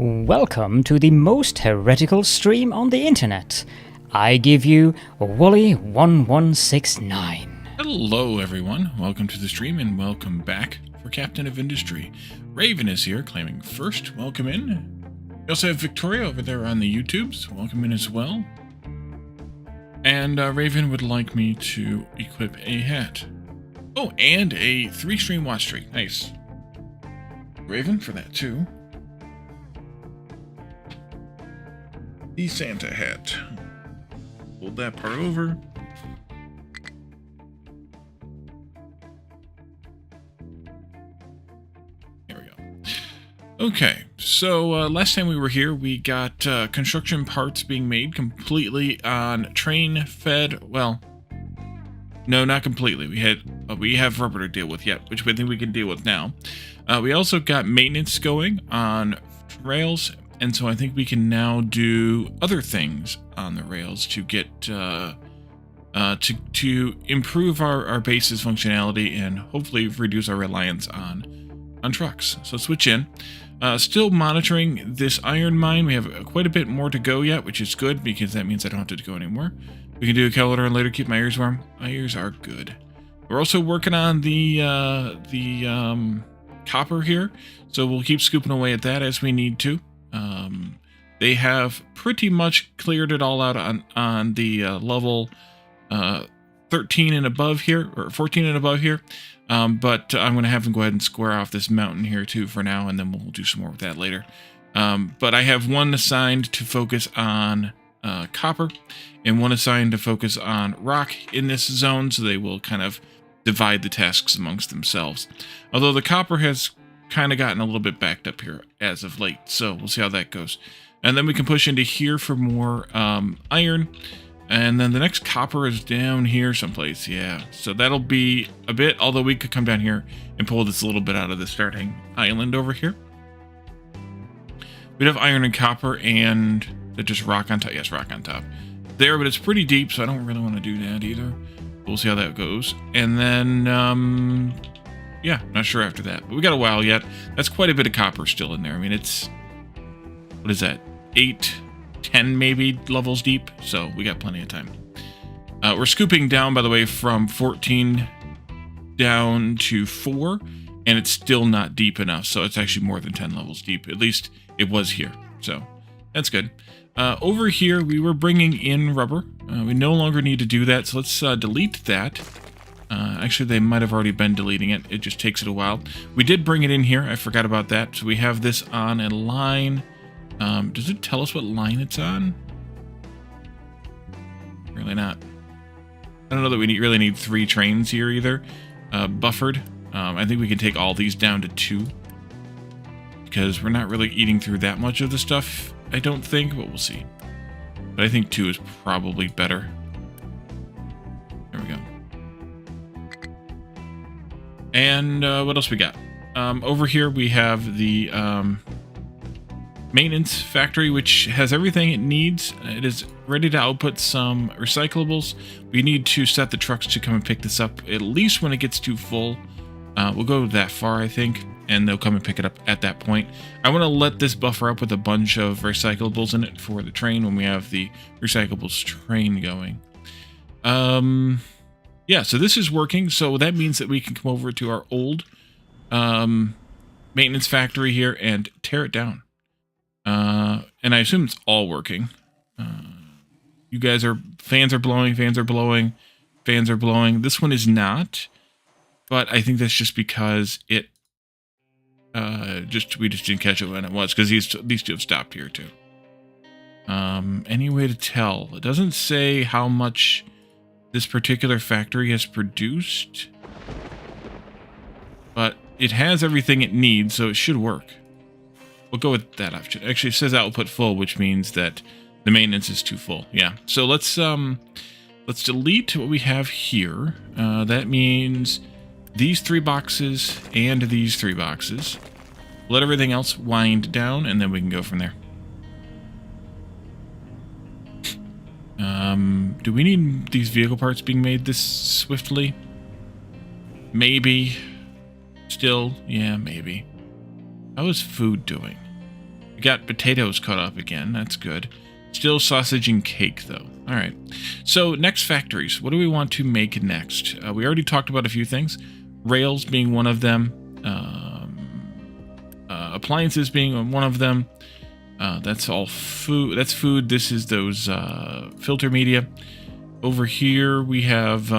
Welcome to the most heretical stream on the internet. I give you Wooly1169. Hello everyone, welcome to the stream and welcome back for Captain of Industry. Raven is here claiming first, welcome in. We also have Victoria over there on the YouTubes, welcome in as well. And Raven would like me to equip a hat. Oh, and a 3-stream watch streak, nice. Raven for that too. The Santa hat. Hold that part over. There we go. Okay, so last time we were here, we got construction parts being made completely on train-fed. Well, no, not completely. We have rubber to deal with yet, which I think we can deal with now. We also got maintenance going on rails. And so I think we can now do other things on the rails to get to improve our base's functionality and hopefully reduce our reliance on trucks. So switch in. Still monitoring this iron mine. We have quite a bit more to go yet, which is good because that means I don't have to go anymore. We can do a calendar and later keep my ears warm. My ears are good. We're also working on the copper here, so we'll keep scooping away at that as we need to. They have pretty much cleared it all out on the level 13 and above here, or 14 and above here. But I'm going to have them go ahead and square off this mountain here too for now, and then we'll do some more with that later. But I have one assigned to focus on copper, and one assigned to focus on rock in this zone, so they will kind of divide the tasks amongst themselves. Although the copper has kind of gotten a little bit backed up here as of late, so we'll see how that goes. And then we can push into here for more iron, and then the next copper is down here someplace. Yeah, so that'll be a bit, although we could come down here and pull this a little bit out of the starting island over here. We'd have iron and copper and just rock on top. Yes, rock on top there, but it's pretty deep, so I don't really want to do that either. We'll see how that goes. And then yeah, not sure after that, but we got a while yet. That's quite a bit of copper still in there. I mean, it's, what is that, 8, 10 maybe levels deep, so we got plenty of time. We're scooping down, by the way, from 14 down to 4, and it's still not deep enough, so it's actually more than 10 levels deep. At least it was here, so that's good. Over here, we were bringing in rubber. We no longer need to do that, so let's delete that. Actually, they might have already been deleting it. It just takes it a while. We did bring it in here. I forgot about that. So we have this on a line. Does it tell us what line it's on? Really not. I don't know that we really need 3 trains here either. Buffered. I think we can take all these down to 2. Because we're not really eating through that much of the stuff, I don't think, but we'll see. But I think 2 is probably better. There we go. And what else we got? Over here we have the maintenance factory, which has everything it needs. It is ready to output some recyclables. We need to set the trucks to come and pick this up, at least when it gets too full. We'll go that far, I think, and they'll come and pick it up at that point. I want to let this buffer up with a bunch of recyclables in it for the train when we have the recyclables train going. Yeah, so this is working, so that means that we can come over to our old maintenance factory here and tear it down. And I assume it's all working. You guys are, fans are blowing, fans are blowing, fans are blowing. This one is not, but I think that's just because it, we just didn't catch it when it was, because these two have stopped here too. Any way to tell? It doesn't say how much this particular factory has produced, but it has everything it needs, so it should work. We'll go with that option. Actually, it says output full, which means that the maintenance is too full. Yeah. So let's delete what we have here. That means these 3 boxes and these 3 boxes. Let everything else wind down, and then we can go from there. Do we need these vehicle parts being made this swiftly? Maybe. Still, yeah, maybe. How is food doing? We got potatoes cut up again. That's good. Still sausage and cake, though. All right. So next factories. What do we want to make next? We already talked about a few things. Rails being one of them. Appliances being one of them. That's all food. That's food. This is those filter media. Over here we have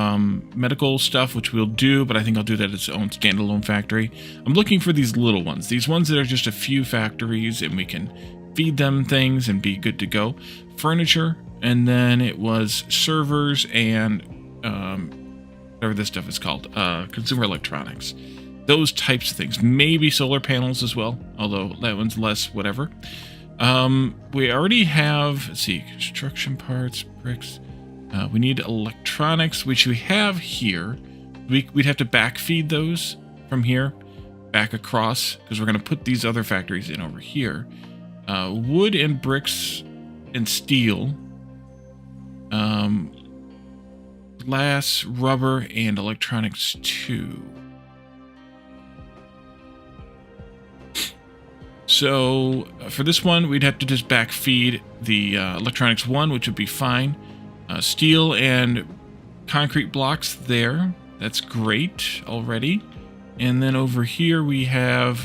medical stuff, which we'll do, but I think I'll do that as its own standalone factory. I'm looking for these little ones. These ones that are just a few factories, and we can feed them things and be good to go. Furniture, and then it was servers and whatever this stuff is called, consumer electronics. Those types of things. Maybe solar panels as well, although that one's less whatever. We already have, let's see, construction parts, bricks. We need electronics, which we have here. We'd have to backfeed those from here back across, because we're going to put these other factories in over here. Wood and bricks and steel. Glass, rubber, and electronics too. So for this one, we'd have to just backfeed the electronics one, which would be fine. Steel and concrete blocks there. That's great already. And then over here we have,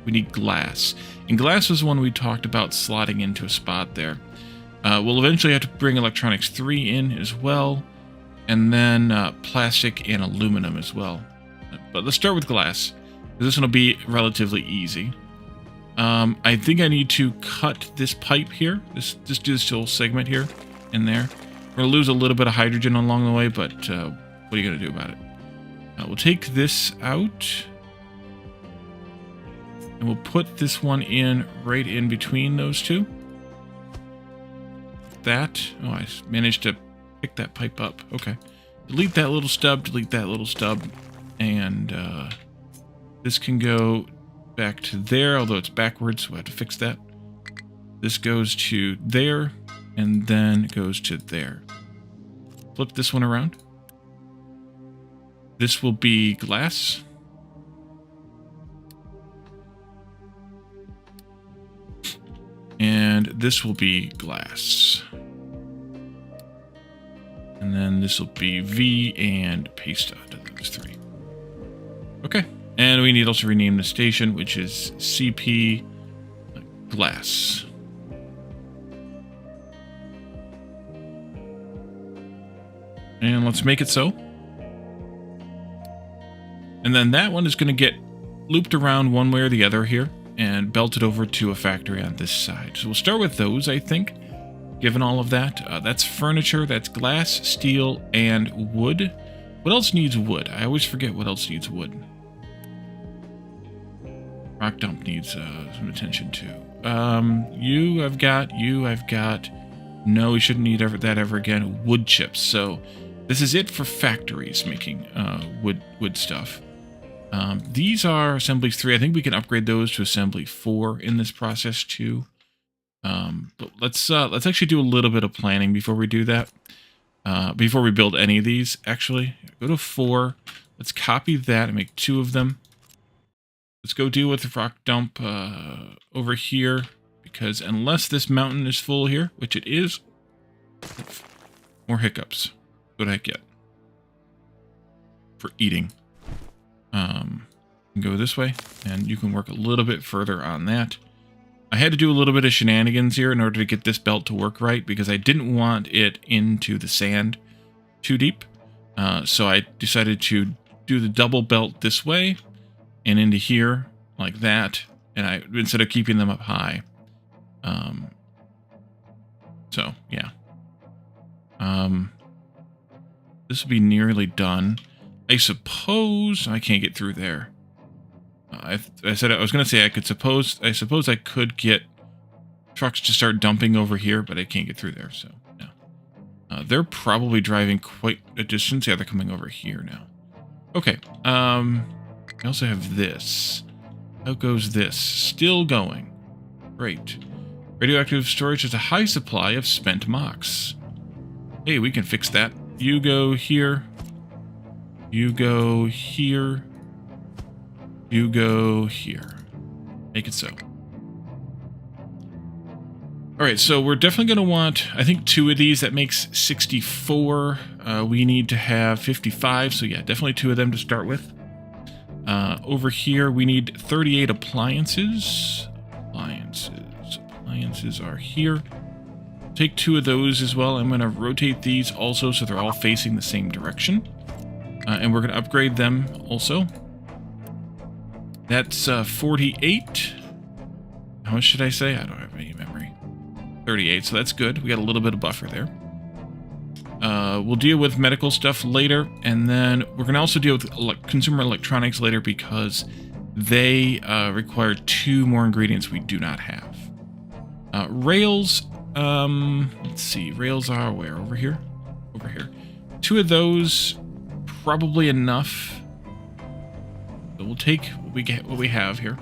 we need glass. And glass was one we talked about slotting into a spot there. We'll eventually have to bring electronics 3 in as well. And then plastic and aluminum as well. But let's start with glass, because this one will be relatively easy. I think I need to cut this pipe here. Just do this whole segment here and there. We're going to lose a little bit of hydrogen along the way, but what are you going to do about it? We'll take this out. And we'll put this one in right in between those two. That. Oh, I managed to pick that pipe up. Okay. Delete that little stub. Delete that little stub. And this can go back to there, although it's backwards, so we'll have to fix that. This goes to there, and then it goes to there. Flip this one around. This will be glass. And this will be glass. And then this will be V and paste onto those 3. Okay. And we need to also rename the station, which is CP Glass. And let's make it so. And then that one is going to get looped around one way or the other here and belted over to a factory on this side. So we'll start with those, I think, given all of that. That's furniture, that's glass, steel, and wood. What else needs wood? I always forget what else needs wood. Rock dump needs some attention too. You I've got. No, we shouldn't need that ever again. Wood chips. So this is it for factories making wood stuff. These are assemblies 3. I think we can upgrade those to assembly 4 in this process too. But let's actually do a little bit of planning before we do that. Before we build any of these, actually, go to 4. Let's copy that and make 2 of them. Let's go deal with the rock dump over here, because unless this mountain is full here, which it is, more hiccups. What I get for eating. Go this way, and you can work a little bit further on that. I had to do a little bit of shenanigans here in order to get this belt to work right, because I didn't want it into the sand too deep. So I decided to do the double belt this way and into here like that, and instead of keeping them up high. So yeah. This will be nearly done. I suppose I can't get through there. I said I was going to say I suppose I could get trucks to start dumping over here, but I can't get through there, so no. They're probably driving quite a distance. Yeah, they're coming over here now. Okay. I also have this. How goes this? Still going. Great. Radioactive storage has a high supply of spent MOX. Hey, we can fix that. You go here. You go here. You go here. Make it so. All right, so we're definitely going to want, I think, 2 of these. That makes 64. We need to have 55. So yeah, definitely 2 of them to start with. Over here, we need 38 appliances. Appliances are here. Take 2 of those as well. I'm going to rotate these also so they're all facing the same direction. And we're going to upgrade them also. That's 48. How much should I say? I don't have any memory. 38, so that's good. We got a little bit of buffer there. We'll deal with medical stuff later, and then we're going to also deal with consumer electronics later because they require 2 more ingredients we do not have. Rails, let's see. Rails are where? Over here? Over here. 2 of those, probably enough. So we'll take what we have here.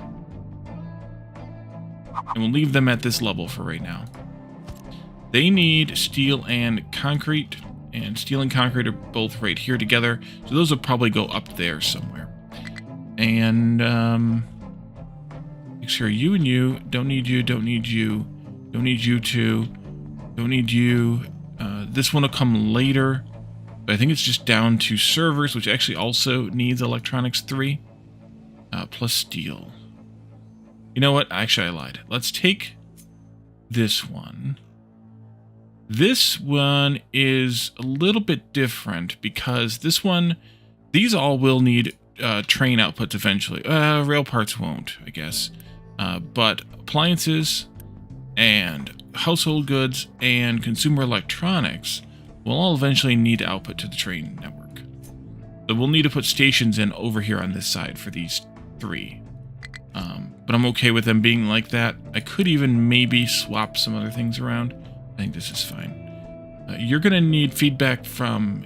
And we'll leave them at this level for right now. They need steel and concrete. And steel and concrete are both right here together. So those will probably go up there somewhere. And make sure you and you, don't need you, don't need you, don't need you two, don't need you. This one will come later. But I think it's just down to servers, which actually also needs electronics 3. Plus steel. You know what? Actually, I lied. Let's take this one. This one is a little bit different because this one, these all will need train outputs eventually. Rail parts won't, I guess. But appliances and household goods and consumer electronics will all eventually need output to the train network. So we'll need to put stations in over here on this side for these 3. But I'm okay with them being like that. I could even maybe swap some other things around. I think this is fine. You're going to need feedback from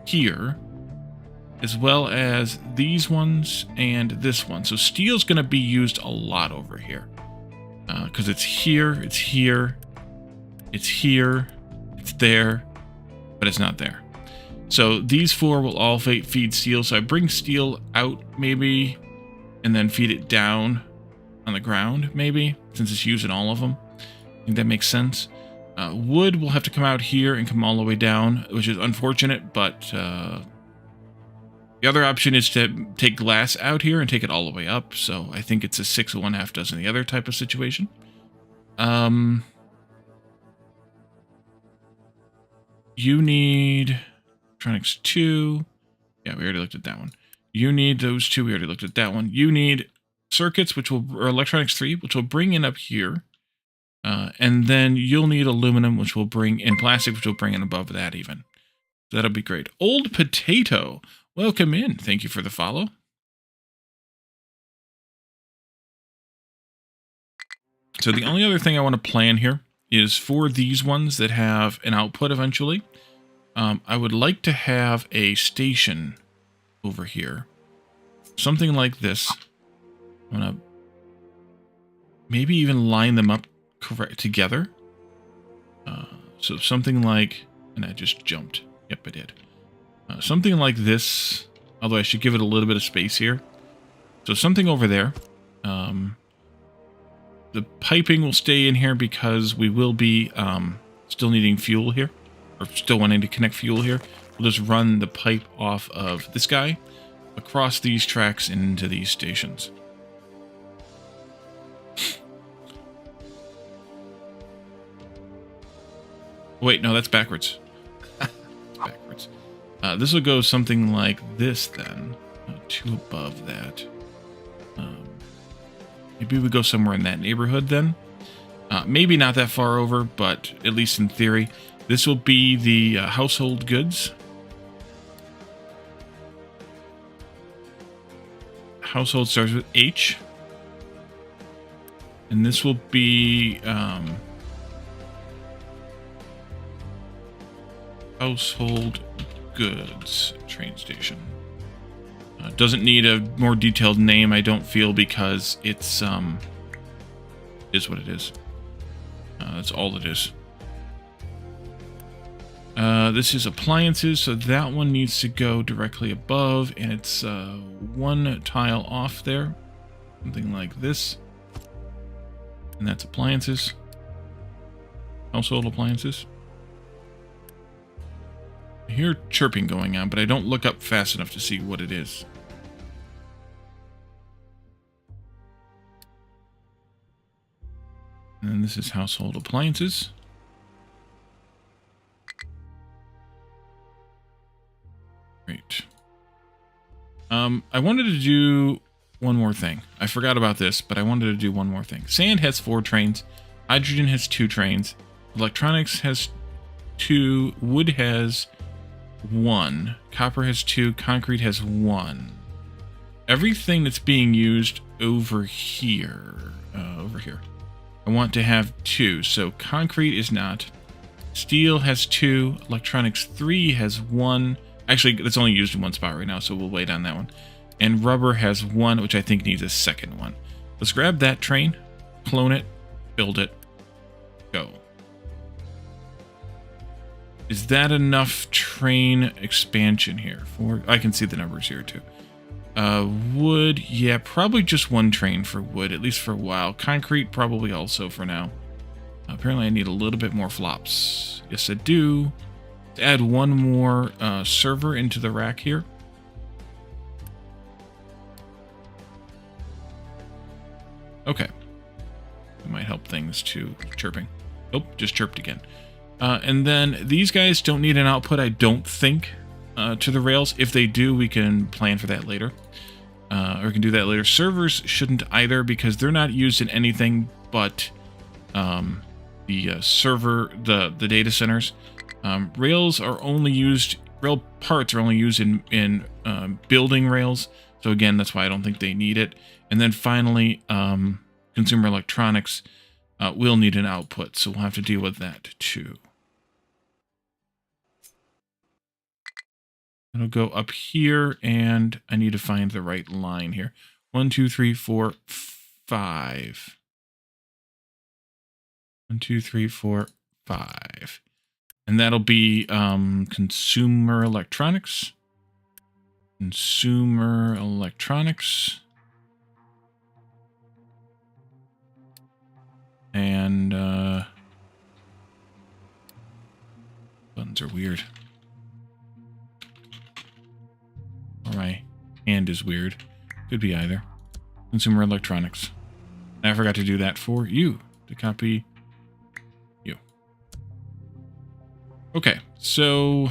here, as well as these ones and this one. So steel's going to be used a lot over here. Because it's here, it's here, it's here, it's there, but it's not there. So these 4 will all feed steel. So I bring steel out maybe, and then feed it down on the ground maybe, since it's using all of them. I think that makes sense. Wood will have to come out here and come all the way down, which is unfortunate, but the other option is to take glass out here and take it all the way up. So I think it's a 6 of 1/2 dozen the other type of situation. You need electronics 2. Yeah, we already looked at that one. You need those 2. We already looked at that one. You need circuits, or electronics 3, which will bring in up here. And then you'll need aluminum, which will bring in plastic, which will bring in above that even. So that'll be great. Old Potato, welcome in. Thank you for the follow. So the only other thing I want to plan here is for these ones that have an output eventually. I would like to have a station over here. Something like this. I'm going to maybe even line them up together. So something like, and I just jumped. Yep, I did. Something like this, although I should give it a little bit of space here. So something over there. The piping will stay in here because we will be still needing fuel here, or still wanting to connect fuel here. We'll just run the pipe off of this guy across these tracks into these stations. Wait, no, that's backwards. Backwards. This will go something like this then. 2 above that. Maybe we go somewhere in that neighborhood then. Maybe not that far over, but at least in theory. This will be the household goods. Household starts with H. And this will be household goods train station. Doesn't need a more detailed name, I don't feel, because it's is what it is. That's all it is. This is appliances, so that one needs to go directly above, and it's 1 tile off there. Something like this. And that's appliances. Household appliances. I hear chirping going on, but I don't look up fast enough to see what it is. And then this is household appliances. Great. I wanted to do one more thing. I forgot about this, but I wanted to do one more thing. Sand has 4 trains. Hydrogen has 2 trains. Electronics has 2. Wood has 1. Copper has 2. Concrete has 1. Everything that's being used over here, I want to have 2. So concrete is not. Steel has 2. Electronics 3 has 1. Actually, that's only used in 1 spot right now, so we'll wait on that one. And rubber has 1, which I think needs a second one. Let's grab that train, clone it, build it, go. Is that enough train expansion here? I can see the numbers here too. Wood, yeah, probably just 1 train for wood, at least for a while. Concrete, probably also for now. Apparently I need a little bit more flops. Yes, I do. To add 1 more server into the rack here. Okay. It might help things too. Chirping. Oh, just chirped again. And then these guys don't need an output, I don't think, to the rails. If they do, we can plan for that later. Or we can do that later. Servers shouldn't either because they're not used in anything but the server, the data centers. Rails are only used, rail parts are only used in building rails. So again, that's why I don't think they need it. And then finally, consumer electronics will need an output. So we'll have to deal with that too. It'll go up here and I need to find the right line here. 1, 2, 3, 4, 5. 1, 2, 3, 4, 5. And that'll be consumer electronics. Consumer electronics. And buttons are weird. Or my hand is weird. Could be either. Consumer electronics. And I forgot to do that for you. To copy you. Okay, so...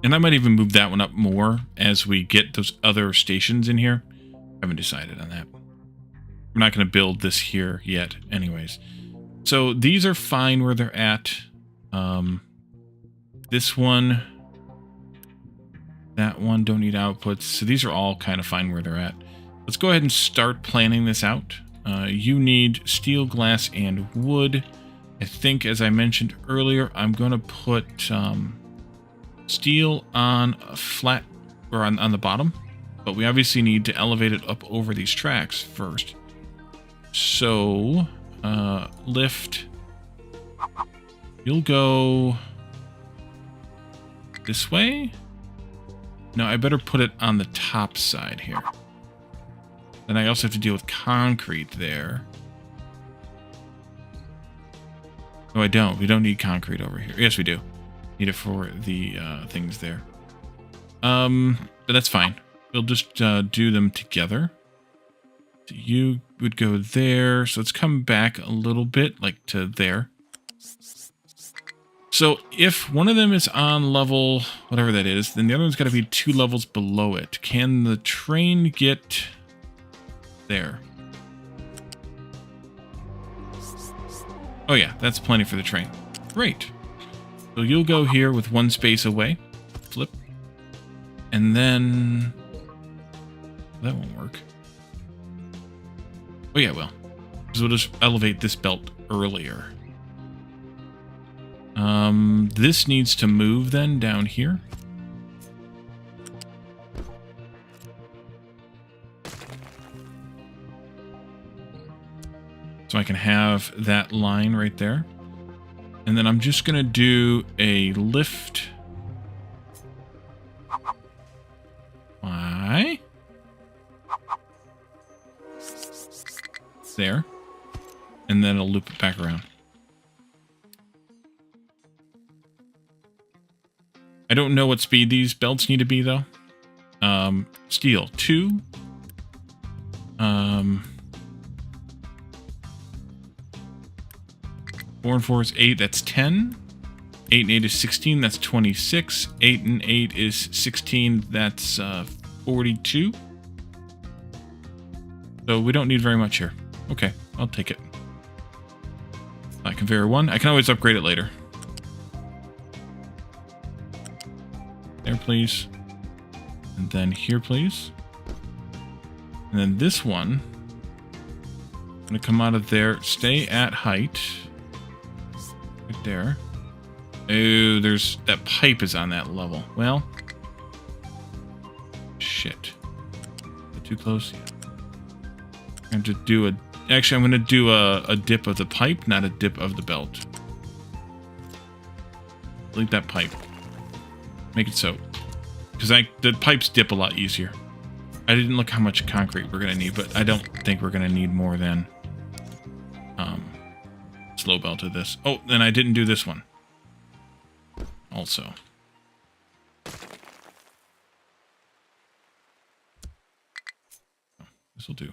And I might even move that one up more as we get those other stations in here. I haven't decided on that. We're not going to build this here yet anyways. So these are fine where they're at. This one, that one don't need outputs. So these are all kind of fine where they're at. Let's go ahead and start planning this out. You need steel, glass, and wood. I think, as I mentioned earlier, I'm going to put steel on a flat, or on the bottom. But we obviously need to elevate it up over these tracks first. So, lift. You'll go this way? No, I better put it on the top side here. Then I also have to deal with concrete there. No, I don't. We don't need concrete over here. Yes, we do. Need it for the things there. But that's fine. We'll just do them together. So you would go there. So let's come back a little bit, like to there. So if one of them is on level, whatever that is, then the other one's got to be 2 levels below it. Can the train get there? Oh yeah, that's plenty for the train. Great. So you'll go here with 1 space away. Flip. And then... that won't work. Oh yeah, well. So we'll just elevate this belt earlier. This needs to move then down here. So I can have that line right there. And then I'm just going to do a lift. Why? there. And then it'll loop it back around. I don't know what speed these belts need to be, though. Steel, 2. 4 and 4 is 8, that's 10. 8 and 8 is 16, that's 26. 8 and 8 is 16, that's 42. So we don't need very much here. Okay, I'll take it. Conveyor 1. I can always upgrade it later. There, please. And then here, please. And then this one. I'm going to come out of there. Stay at height. Right there. Oh, there's... That pipe is on that level. Well. Shit. Too close? Yeah. I'm going to do a... Actually, I'm going to do a dip of the pipe, not a dip of the belt. Delete that pipe. Make it so. Because the pipes dip a lot easier. I didn't look how much concrete we're going to need, but I don't think we're going to need more than slow belted this. Oh, then I didn't do this one. Also. This will do.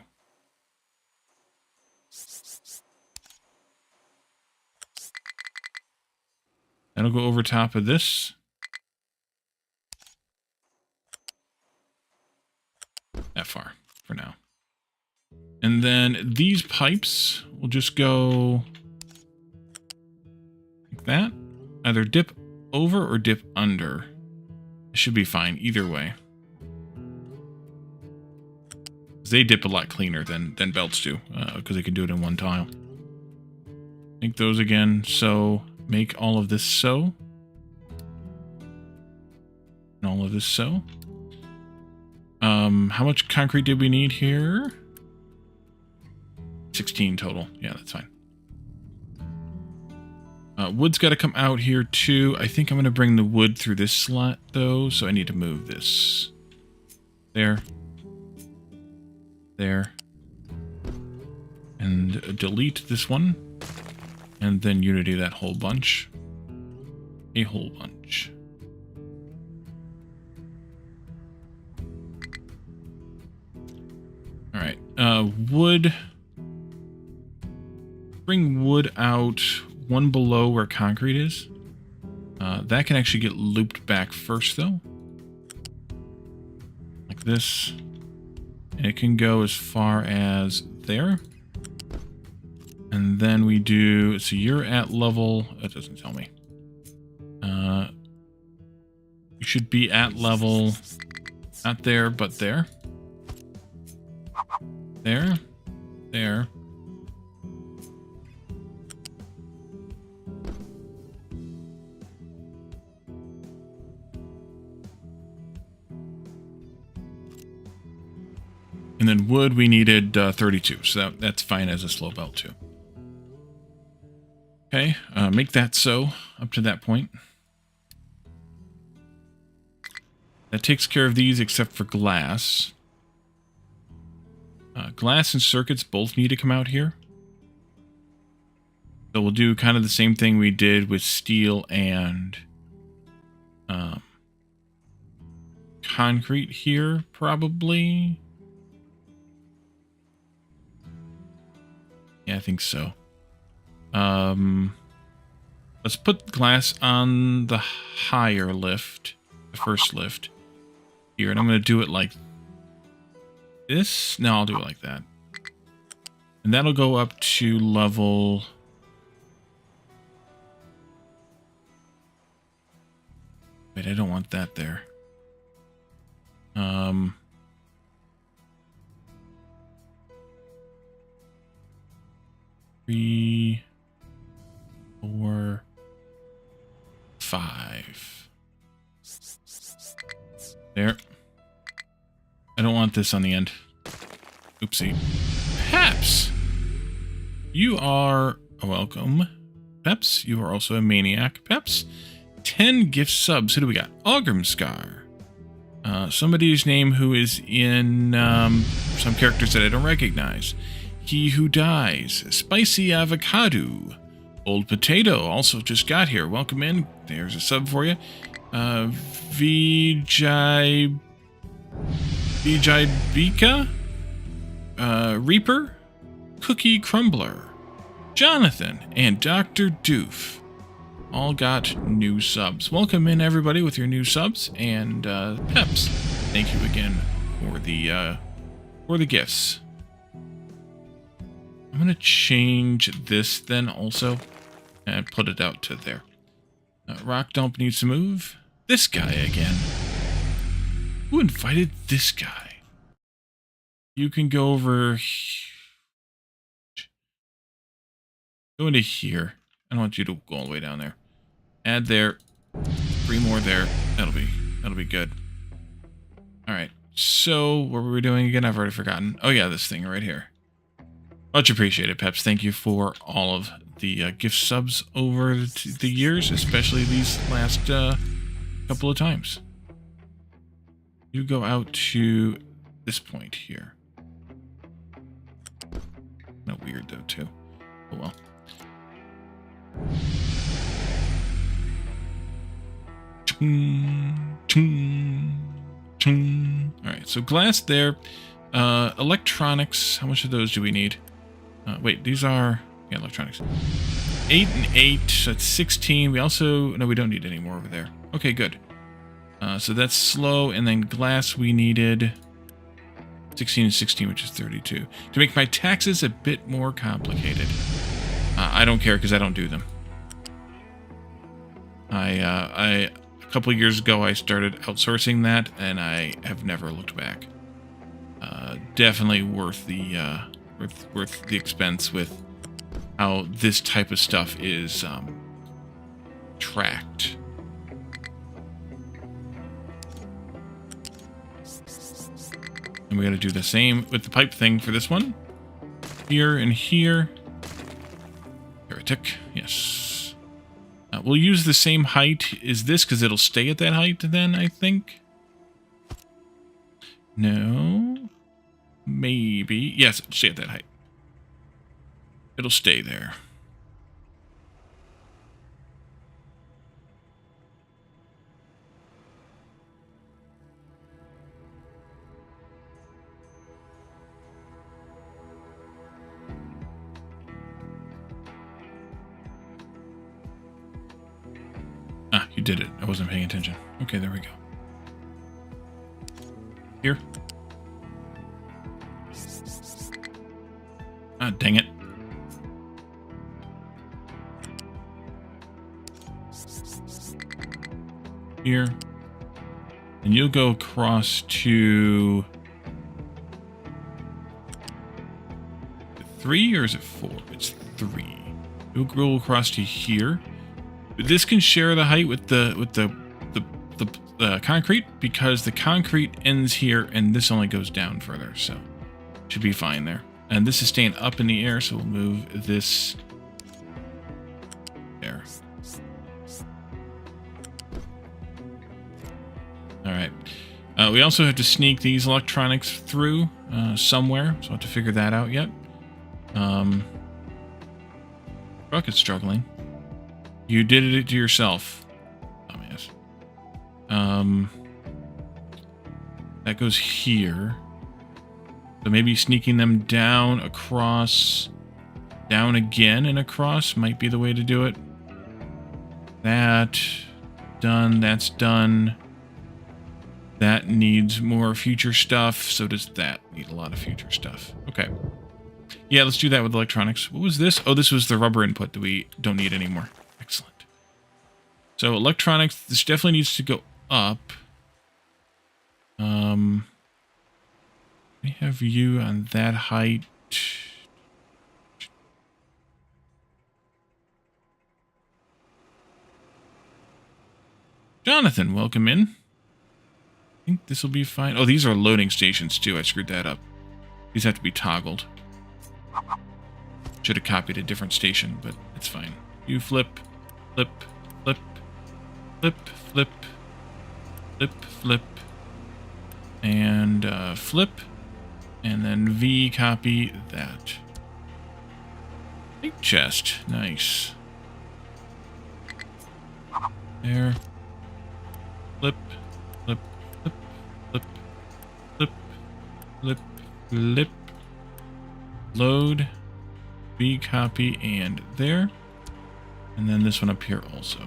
That'll go over top of this. That far for now. And then these pipes will just go like that. Either dip over or dip under. It should be fine either way. They dip a lot cleaner than belts do, because they can do it in one tile. Make those again so. Make all of this so. And all of this so. How much concrete did we need here? 16 total. Yeah, that's fine. Wood's got to come out here too. I think I'm going to bring the wood through this slot though, so I need to move this. There. There. And delete this one. And then unity that whole bunch. A whole bunch. Alright. Wood. Bring wood out one below where concrete is. That can actually get looped back first, though. Like this. And it can go as far as there. And then we do, so you're at level, that doesn't tell me. You should be at level, not there, but there. There. There. And then wood, we needed 32, so that's fine as a slow belt too. Okay, make that so, up to that point. That takes care of these except for glass. Glass and circuits both need to come out here. So we'll do kind of the same thing we did with steel and concrete here, probably. Yeah, I think so. Let's put glass on the higher lift, the first lift here, and I'm going to do it like this. No, I'll do it like that. And that'll go up to level... Wait, I don't want that there. 3, 4, 5. There. I don't want this on the end. Oopsie. Peps! You are welcome. Peps, you are also a maniac. Peps, 10 gift subs. Who do we got? Ogrimscar. Somebody's name who is in some characters that I don't recognize. Geeky Who Dies, Spicy Avocado, Old Potato also just got here. Welcome in. There's a sub for you. Vijay Bika, Reaper, Cookie Crumbler, Jonathan, and Dr. Doof all got new subs. Welcome in, everybody, with your new subs, and Peps, thank you again for the gifts. I'm gonna change this then also, and put it out to there. Rock Dump needs to move. This guy again. Who invited this guy? You can go over. Go into here. I don't want you to go all the way down there. Add there. 3 more there. That'll be good. All right. So what were we doing again? I've already forgotten. Oh yeah, this thing right here. Much appreciated, Peps. Thank you for all of the gift subs over the years, especially these last couple of times. You go out to this point here. No, weird though too. Oh well. Alright, so glass there. Electronics, how much of those do we need? Wait, these are... yeah, electronics. 8 and 8, so that's 16. We also... no, we don't need any more over there. Okay, good. So that's slow, and then glass we needed 16 and 16, which is 32. To make my taxes a bit more complicated. I don't care because I don't do them. A couple of years ago, I started outsourcing that, and I have never looked back. Definitely worth the worth the expense with how this type of stuff is tracked. And we're going to do the same with the pipe thing for this one. Here and here. Heretic, yes. We'll use the same height as this because it'll stay at that height then, I think. No. Maybe. Yes, it'll stay at that height. It'll stay there. Ah, you did it. I wasn't paying attention. Okay, there we go. Here. Ah, dang it. Here. And you'll go across to 3 or is it 4? It's 3. You'll go across to here. This can share the height with the concrete because the concrete ends here and this only goes down further, so should be fine there. And this is staying up in the air, so we'll move this there. All right. We also have to sneak these electronics through somewhere, so I'll have to figure that out yet. Rocket's struggling. You did it to yourself. Dumbass. That goes here. So maybe sneaking them down, across, down again and across might be the way to do it. That done. That's done. That needs more future stuff. So does that need a lot of future stuff. Okay. Yeah, let's do that with electronics. What was this? Oh, this was the rubber input that we don't need anymore. Excellent. So electronics, this definitely needs to go up. We have you on that height. Jonathan, welcome in. I think this will be fine. Oh, these are loading stations too. I screwed that up. These have to be toggled. Should have copied a different station, but it's fine. You flip, flip, flip, flip, flip, flip, flip, and flip, and then V copy that. Big chest. Nice. There. Flip. Flip. Flip. Flip. Flip. Flip. Flip. Load. B copy and there. And then this one up here also.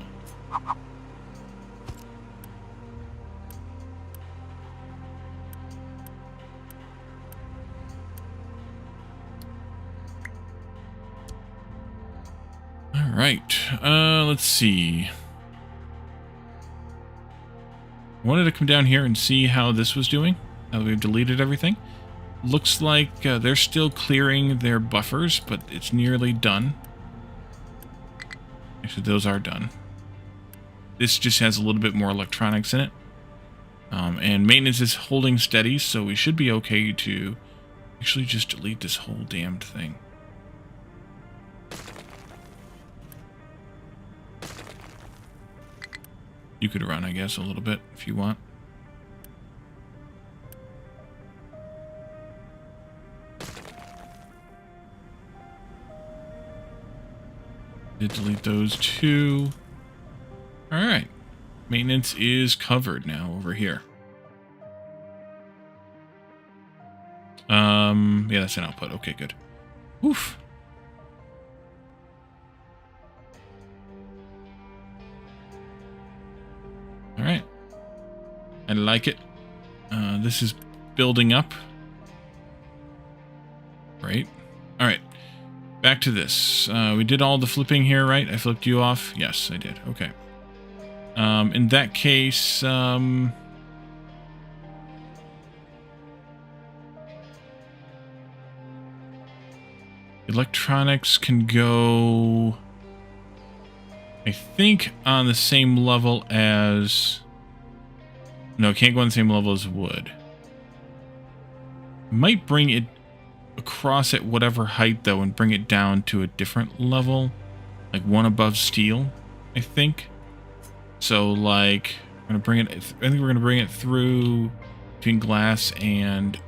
All right. Let's see. I wanted to come down here and see how this was doing. Now that we've deleted everything. Looks like they're still clearing their buffers, but it's nearly done. Actually, those are done. This just has a little bit more electronics in it. And maintenance is holding steady, so we should be okay to actually just delete this whole damned thing. You could run, I guess, a little bit if you want. Did delete those too. Alright. Maintenance is covered now over here. Yeah, that's an output. Okay, good. Oof. Alright. I like it. This is building up. Right. Alright. Back to this. We did all the flipping here, right? I flipped you off? Yes, I did. Okay. In that case, electronics can go, I think, on the same level as... No, it can't go on the same level as wood. Might bring it across at whatever height, though, and bring it down to a different level. Like one above steel, I think. So, like, we're gonna bring it... I think we're gonna bring it through between glass and...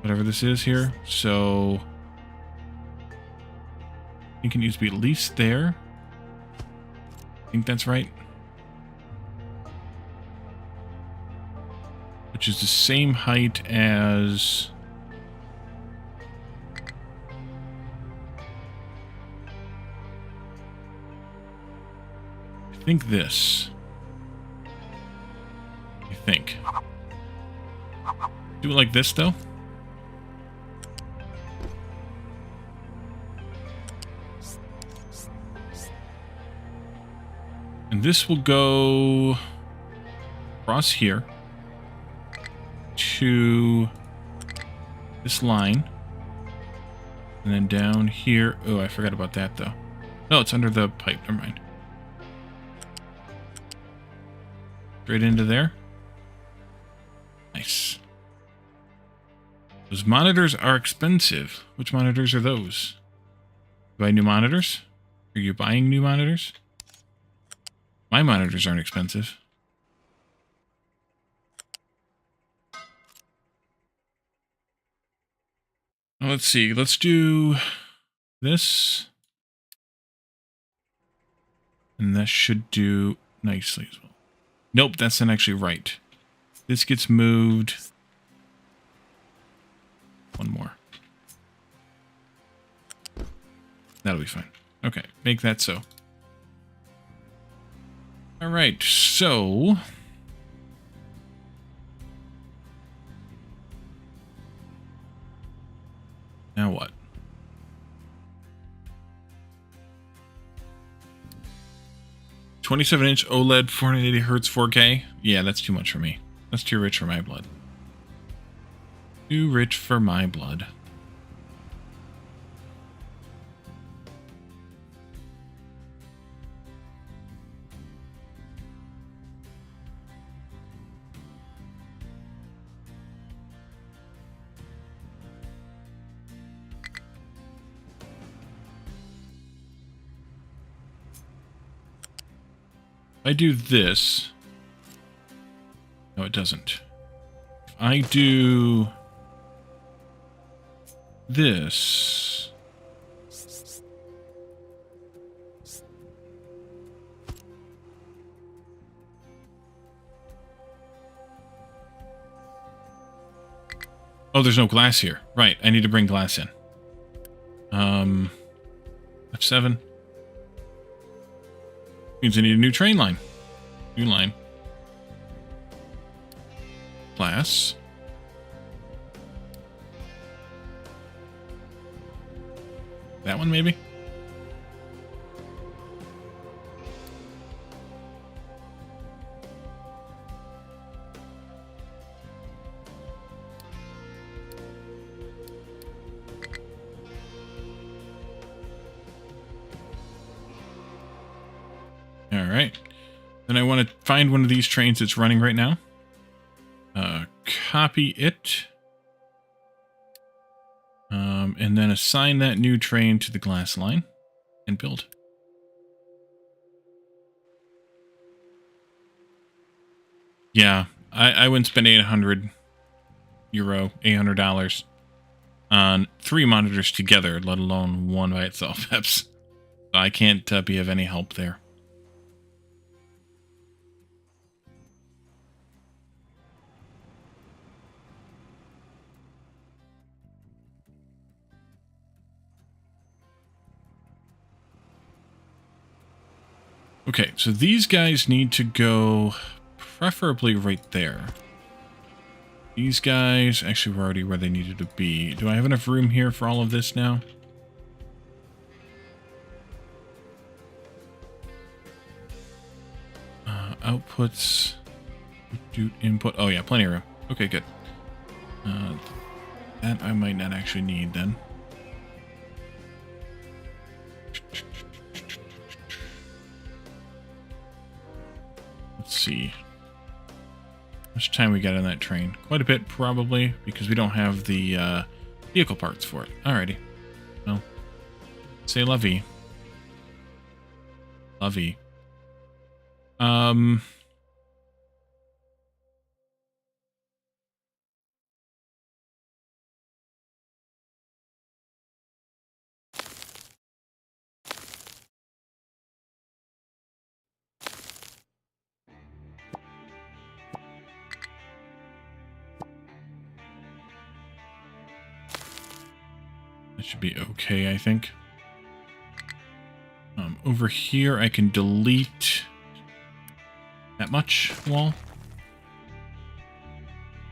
whatever this is here. So I think it needs to be at least there. I think that's right. Which is the same height as... I think this. I think. Do it like this, though. And this will go across here to this line. And then down here. Oh, I forgot about that, though. No, it's under the pipe. Never mind. Straight into there. Nice. Those monitors are expensive. Which monitors are those? Buy new monitors? Are you buying new monitors? My monitors aren't expensive. Well, let's see. Let's do this. And that should do nicely as well. Nope, that's not actually right. This gets moved. One more. That'll be fine. Okay, make that so. All right, so now what? "27-inch OLED, 480 Hz, 4K." Yeah, that's too much for me. That's too rich for my blood. Too rich for my blood. If I do this... No, it doesn't. If I do this. Oh, there's no glass here. Right, I need to bring glass in. F7. Means I need a new train line. New line. Glass. That one, maybe? Alright. Then I want to find one of these trains that's running right now. Copy it. And then assign that new train to the glass line and build. Yeah, I wouldn't spend €800 $800 on 3 monitors together, let alone one by itself, Peps. I can't be of any help there. Okay, so these guys need to go preferably right there. These guys actually were already where they needed to be. Do I have enough room here for all of this now? Outputs, do input. Oh yeah, plenty of room. Okay, good. That I might not actually need then. Let's see. How much time we got on that train? Quite a bit, probably, because we don't have the vehicle parts for it. Alrighty. Well, say la vie. La vie. That should be okay, I think. Over here, I can delete that much wall.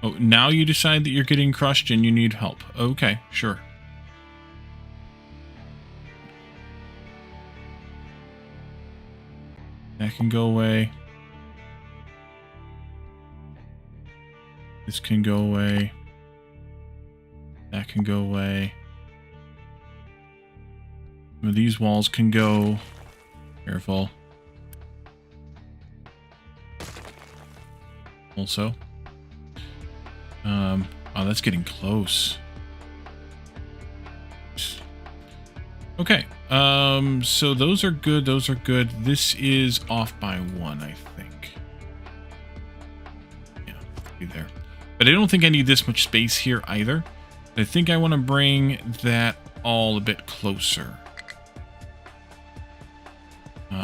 Oh, now you decide that you're getting crushed and you need help. Okay, sure. That can go away. This can go away. That can go away. Some of these walls can go. Careful. Also. Oh, that's getting close. Okay. So those are good. Those are good. This is off by 1, I think. Yeah, be there. But I don't think I need this much space here either. I think I want to bring that all a bit closer.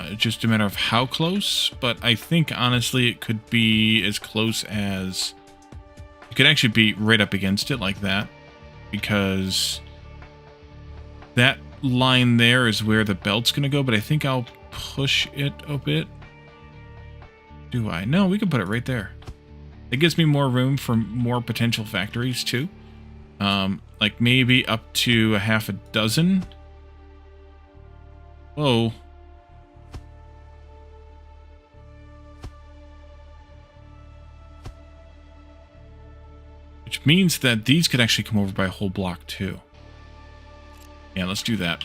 It's just a matter of how close, but I think honestly it could be as close as... It could actually be right up against it like that, because that line there is where the belt's going to go, but I think I'll push it a bit. Do I? No, we can put it right there. It gives me more room for more potential factories too. Like maybe up to a half a dozen. Whoa. Which means that these could actually come over by a whole block too. Yeah, let's do that.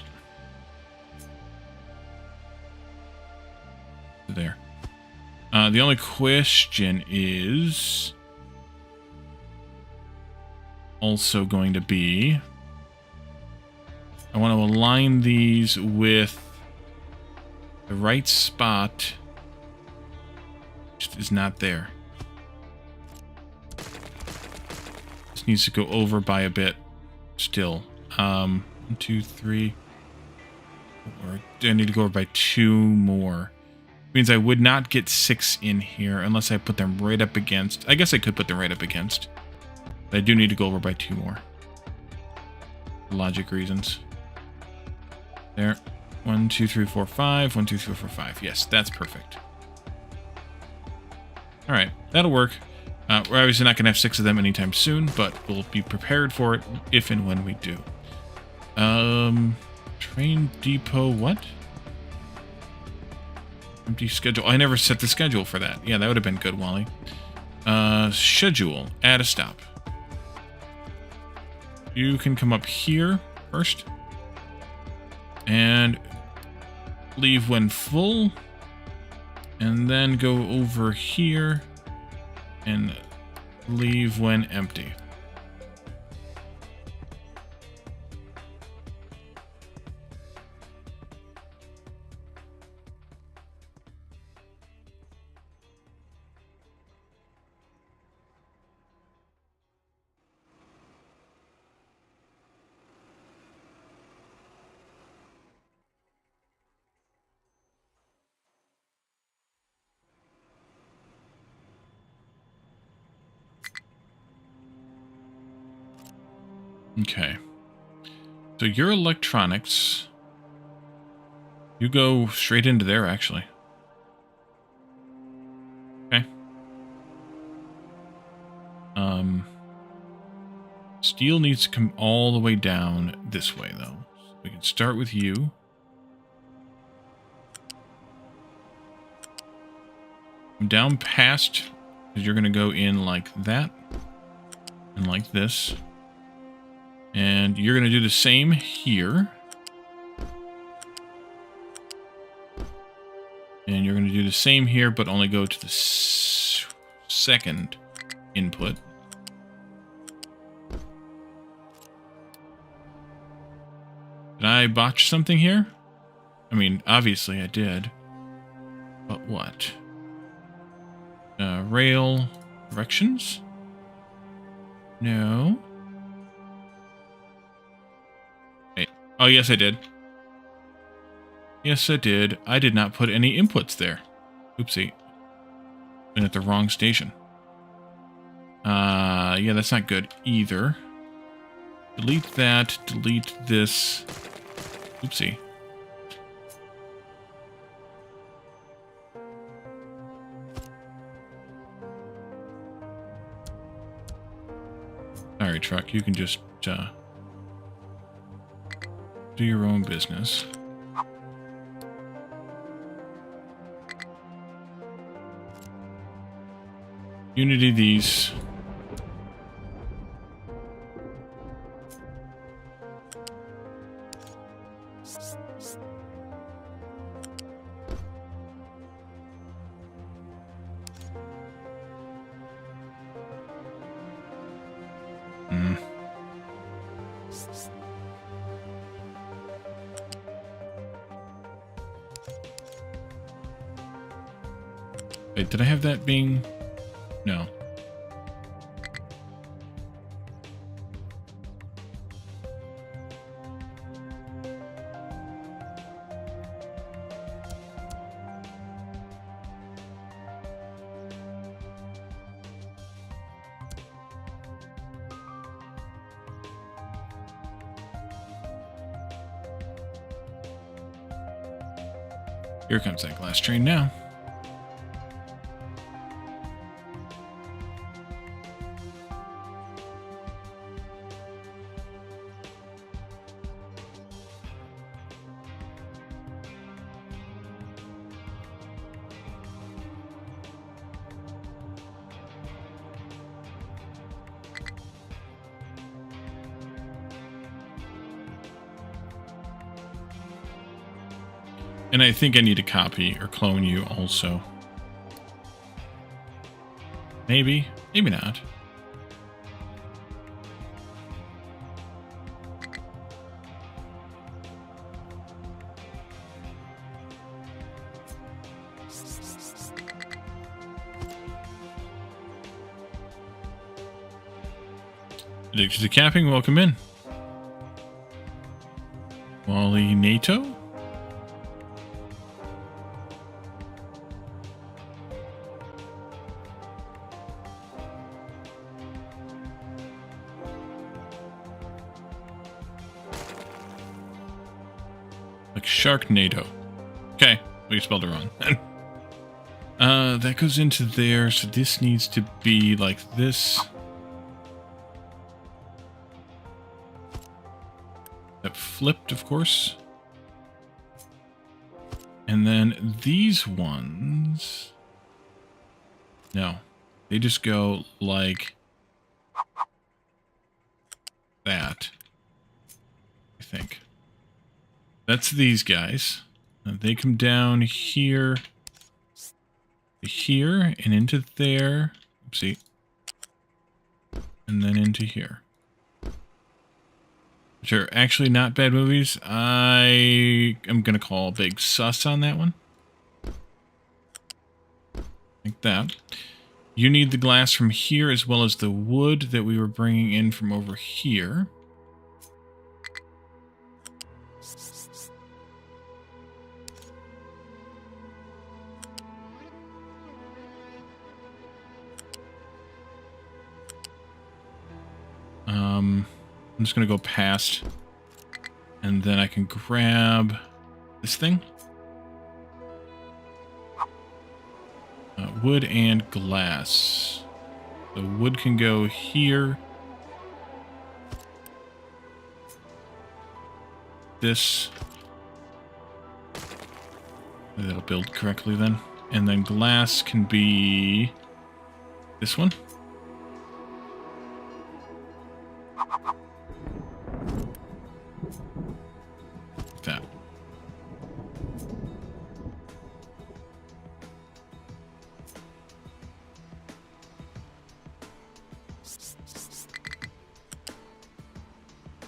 There. The only question is also going to be, I want to align these with the right spot. Just is not there. This needs to go over by a bit still. 1, 2, 3, 4. I need to go over by 2 more. Means I would not get 6 in here unless I put them right up against. I guess I could put them right up against. But I do need to go over by 2 more. Logic reasons. There. 1, 2, 3, 4, 5. 1, 2, 3, 4, 5. Yes, that's perfect. Alright, that'll work. We're obviously not going to have 6 of them anytime soon, but we'll be prepared for it if and when we do. Train depot, what? Empty schedule. Oh, I never set the schedule for that. Yeah, that would have been good, Wally. Schedule. Add a stop. You can come up here first. And leave when full. And then go over here and leave when empty. Okay. So your electronics, you go straight into there, actually. Okay. Steel needs to come all the way down this way, though. So we can start with you. Come down past, because you're going to go in like that and like this. And you're going to do the same here. And you're going to do the same here, but only go to the second input. Did I botch something here? I mean, obviously I did. But what? Rail directions? No. Oh, yes, I did. Yes, I did. I did not put any inputs there. Oopsie. Been at the wrong station. Yeah, that's not good either. Delete that. Delete this. Oopsie. Sorry, truck. You can just, do your own business. Unity these. Wait, did I have that being... No. Here comes that glass train now. And I think I need to copy or clone you also. Maybe. Maybe not. Addicted to camping, welcome in. Wally NATO? Like Sharknado. Okay, we spelled it wrong. That goes into there, so this needs to be like this. That flipped, of course. And then these ones... No. They just go like that. I think. That's these guys. They come down here, to here, and into there. Oopsie. And then into here. Which are actually not bad movies. I am going to call big sus on that one. Like that. You need the glass from here as well as the wood that we were bringing in from over here. I'm just going to go past, and then I can grab this thing. Wood and glass. The wood can go here. This. That'll build correctly then. And then glass can be this one. That.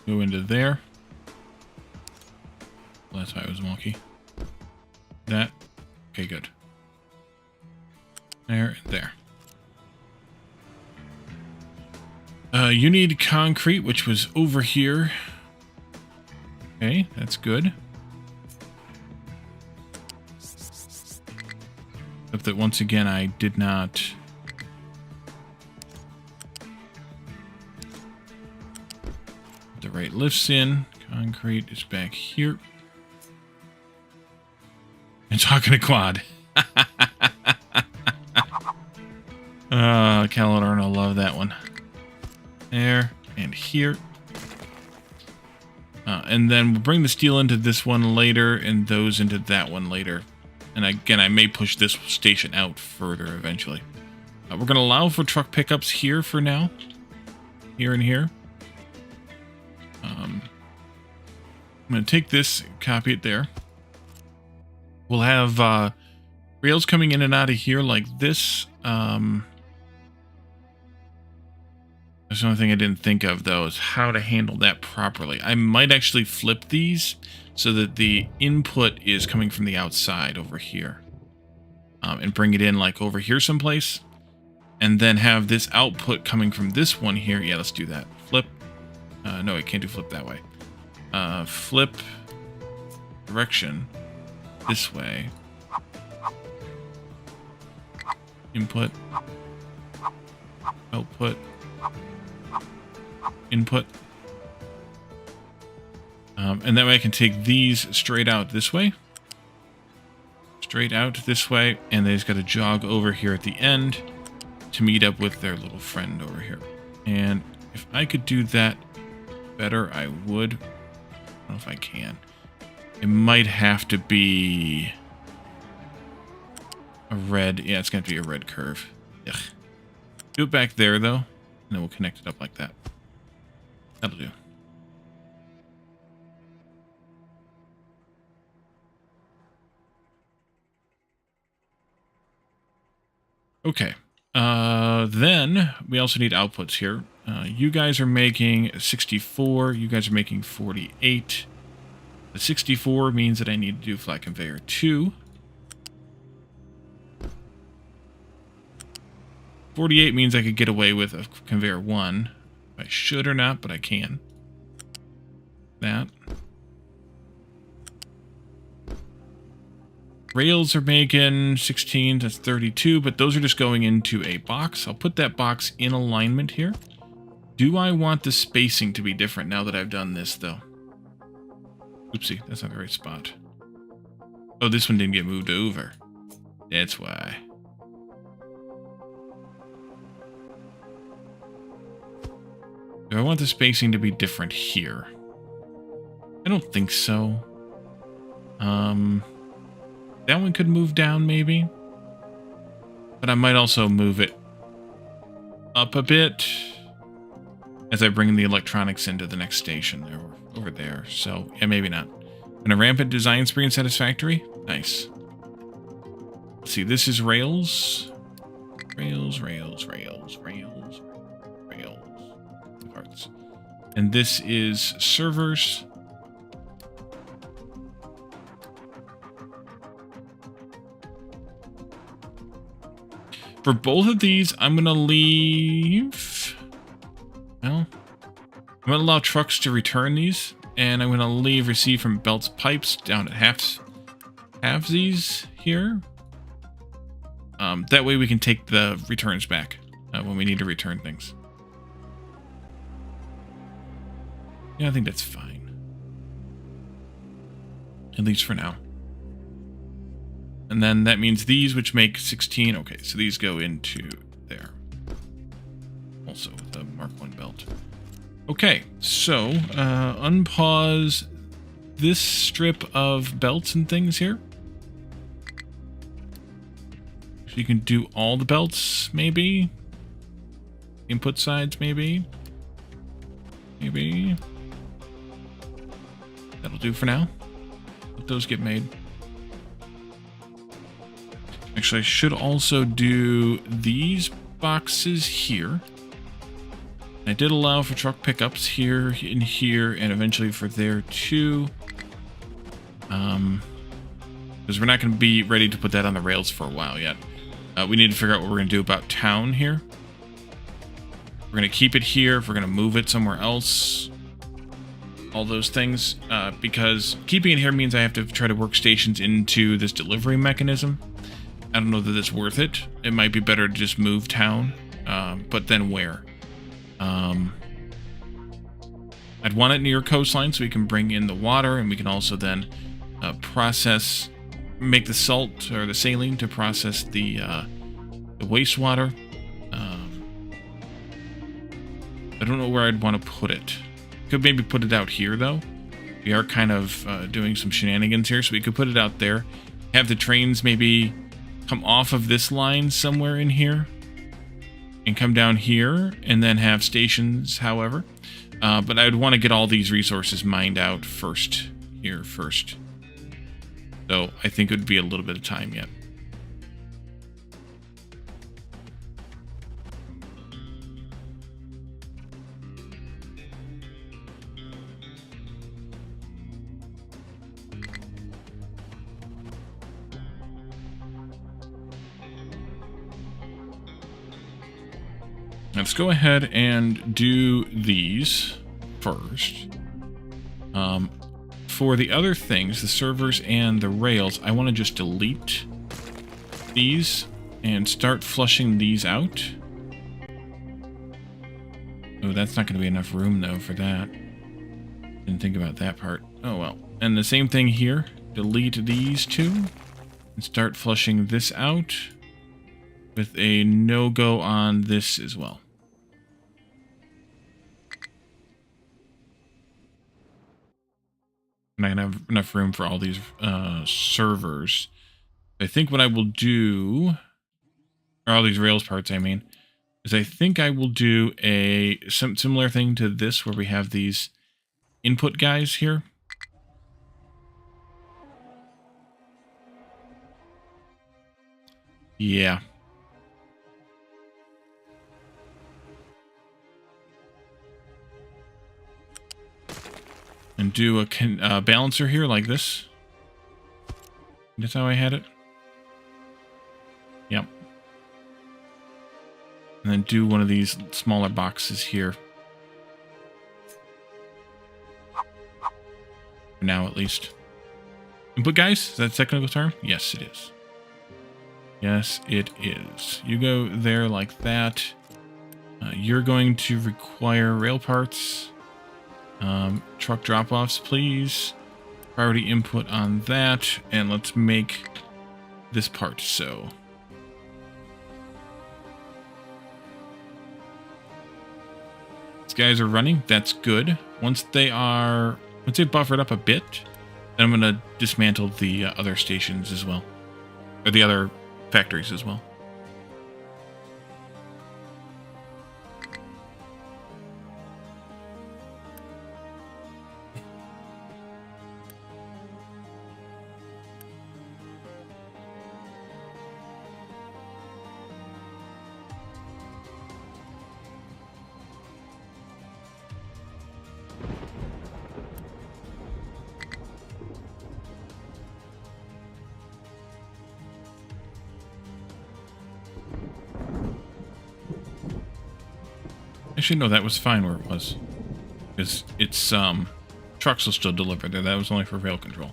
Go into there. Well, that's why it was wonky. That. Okay, good. There, there. You need concrete, which was over here. Okay, that's good. Except that once again, I did not... The right lifts in. Concrete is back here. And talking to quad. Calodorn will love that one. There and here. And then we'll bring the steel into this one later and those into that one later. And again, I may push this station out further eventually. We're going to allow for truck pickups here for now. Here and here. I'm going to take this, copy it there. We'll have rails coming in and out of here like this. That's the only thing I didn't think of, though, is how to handle that properly. I might actually flip these so that the input is coming from the outside over here. And bring it in like over here someplace. And then have this output coming from this one here. Yeah, let's do that. Flip. No, I can't do flip that way. Flip direction this way. Input. Output. Input. And that way I can take these straight out this way. Straight out this way. And they just got to jog over here at the end to meet up with their little friend over here. And if I could do that better, I would. I don't know if I can. It might have to be a red. Yeah, it's going to be a red curve. Ugh. Do it back there, though. And then we'll connect it up like that. That'll do. Okay. Then we also need outputs here. You guys are making 64. You guys are making 48. The 64 means that I need to do flat conveyor 2. 48 means I could get away with a conveyor 1 if I should or not, but I can. That. Rails are making 16, that's 32, but those are just going into a box. I'll put that box in alignment here. Do I want the spacing to be different now that I've done this, though? Oopsie, that's not the right spot. Oh, this one didn't get moved over. That's why. Do I want the spacing to be different here? I don't think so. That one could move down, maybe. But I might also move it up a bit as I bring the electronics into the next station there, over there. So, yeah, maybe not. And a rampant design spree and satisfactory? Nice. Let's see, this is rails. Rails. Parts. And this is servers. For both of these, I'm going to leave... Well, I'm going to allow trucks to return these, and I'm going to leave receive from belts pipes down at halvesies here. That way we can take the returns back when we need to return things. Yeah, I think that's fine. At least for now. And then that means these, which make 16. Okay, so these go into there. Also with the Mark 1 belt. Okay, so unpause this strip of belts and things here. So you can do all the belts, maybe. Input sides, maybe. Maybe. That'll do for now. Let those get made. Actually, I should also do these boxes here. I did allow for truck pickups here, in here, and eventually for there too. Because we're not going to be ready to put that on the rails for a while yet. We need to figure out what we're going to do about town here. We're going to keep it here. If we're going to move it somewhere else. All those things. Because keeping it here means I have to try to work stations into this delivery mechanism. I don't know that it's worth it. It might be better to just move town. But then where? I'd want it near coastline so we can bring in the water, and we can also then make the salt or the saline to process the wastewater. I don't know where I'd want to put it. Could maybe put it out here, though. We are kind of doing some shenanigans here, so we could put it out there. Have the trains maybe come off of this line somewhere in here and come down here, and then have stations, however. But I would want to get all these resources mined out first. So I think it would be a little bit of time yet. Let's go ahead and do these first. For the other things, the servers and the rails, I want to just delete these and start flushing these out. Oh, that's not going to be enough room, though, for that. Didn't think about that part. Oh, well. And the same thing here. Delete these two and start flushing this out with a no-go on this as well. And I can have enough room for all these servers. I think what I will do, or all these rails parts, I mean, is I think I will do a similar thing to this where we have these input guys here. Yeah. And do a balancer here like this. That's how I had it. Yep. And then do one of these smaller boxes here. For now, at least. Input, guys? Is that a technical term? Yes, it is. Yes, it is. You go there like that. You're going to require rail parts. Truck drop-offs, please. Priority input on that. And let's make this part so. These guys are running. That's good. Once they've buffered up a bit, then I'm going to dismantle the other stations as well. Or the other factories as well. Actually, no, that was fine where it was. Because its trucks will still deliver there. That was only for rail control.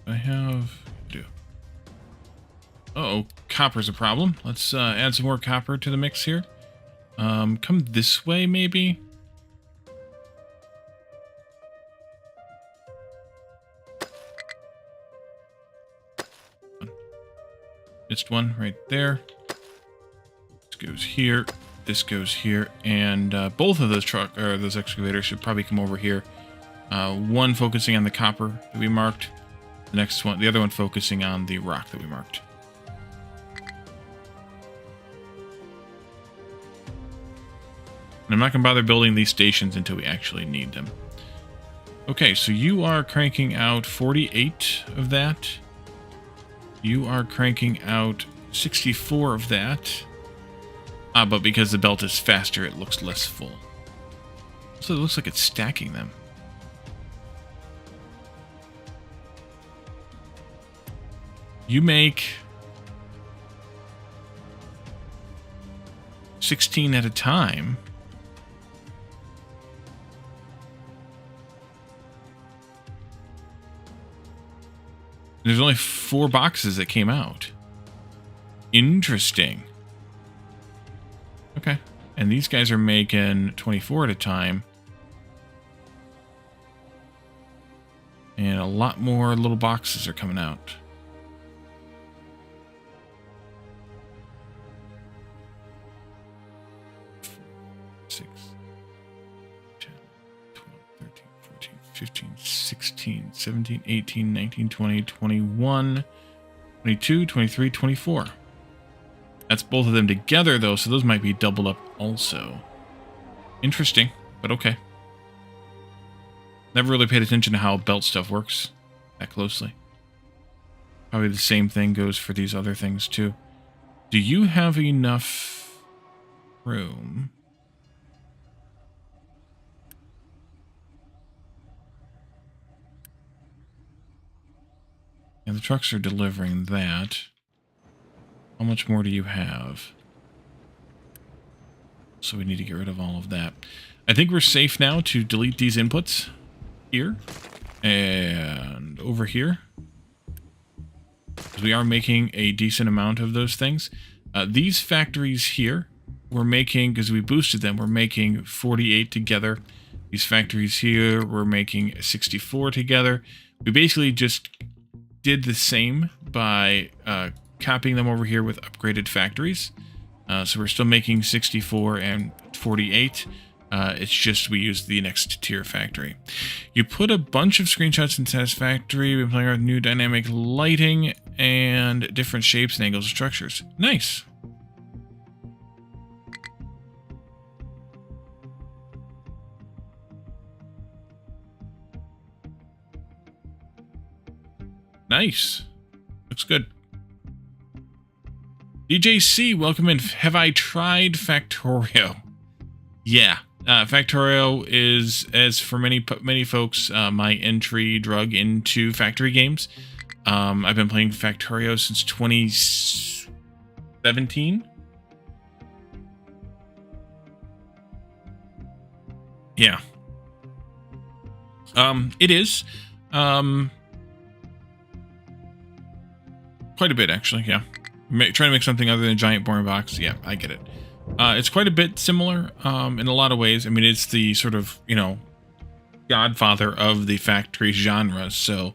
I have... Uh-oh, copper's a problem. Let's add some more copper to the mix here. Come this way, maybe? Missed one right there. This goes here. This goes here. And both of those excavators should probably come over here. One focusing on the copper that we marked. The other one focusing on the rock that we marked. And I'm not going to bother building these stations until we actually need them. Okay, so you are cranking out 48 of that. You are cranking out 64 of that. But because the belt is faster, it looks less full. So it looks like it's stacking them. You make 16 at a time. There's only 4 boxes that came out. Interesting. Okay. And these guys are making 24 at a time. And a lot more little boxes are coming out. Six, 10, 12, 13, 14, 15, 16, 17, 18, 19, 20, 21, 22, 23, 24. That's both of them together, though, so those might be doubled up also. Interesting, but okay. Never really paid attention to how belt stuff works that closely. Probably the same thing goes for these other things, too. Do you have enough room? And the trucks are delivering that. How much more do you have? So we need to get rid of all of that. I think we're safe now to delete these inputs. Here. And over here. We are making a decent amount of those things. These factories here, we're making, because we boosted them, we're making 48 together. These factories here, we're making 64 together. We basically just did the same by copying them over here with upgraded factories. So we're still making 64 and 48. It's just we use the next tier factory. You put a bunch of screenshots in Satisfactory. We've been playing with new dynamic lighting and different shapes and angles of structures. Nice. Nice. Looks good. DJC, welcome in. Have I tried Factorio? Yeah. Factorio is, as for many folks, my entry drug into factory games. I've been playing Factorio since 2017. Yeah. It is. Quite a bit, actually, yeah. Trying to make something other than a giant boring box. Yeah, I get it. It's quite a bit similar in a lot of ways. I mean, it's the sort of, godfather of the factory genre, so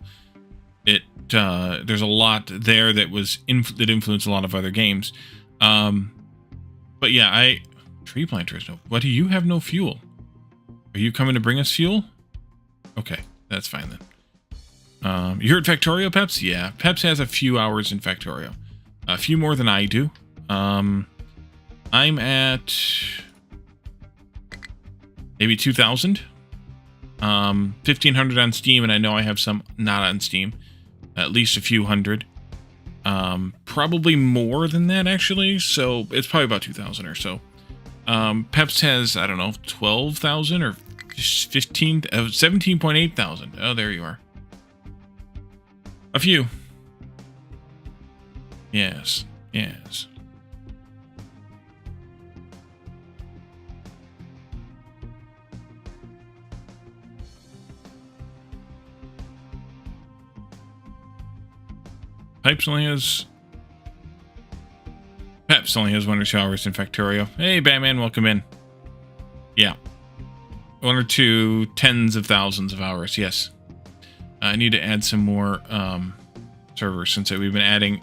there's a lot there that that influenced a lot of other games. But yeah, tree planters. No, what do you have? No fuel? Are you coming to bring us fuel? Okay, that's fine then. You heard Factorio, Peps? Yeah, Peps has a few hours in Factorio. A few more than I do. I'm at maybe 2,000. 1,500 on Steam, and I know I have some not on Steam. At least a few hundred. Probably more than that, actually. So it's probably about 2,000 or so. Peps has, I don't know, 12,000 or 17.8 thousand. Oh, there you are. A few. Yes. Yes. Peps only has 1 or 2 hours in Factorio. Hey, Batman, welcome in. Yeah. 1 or 2 tens of thousands of hours, yes. I need to add some more servers since we've been adding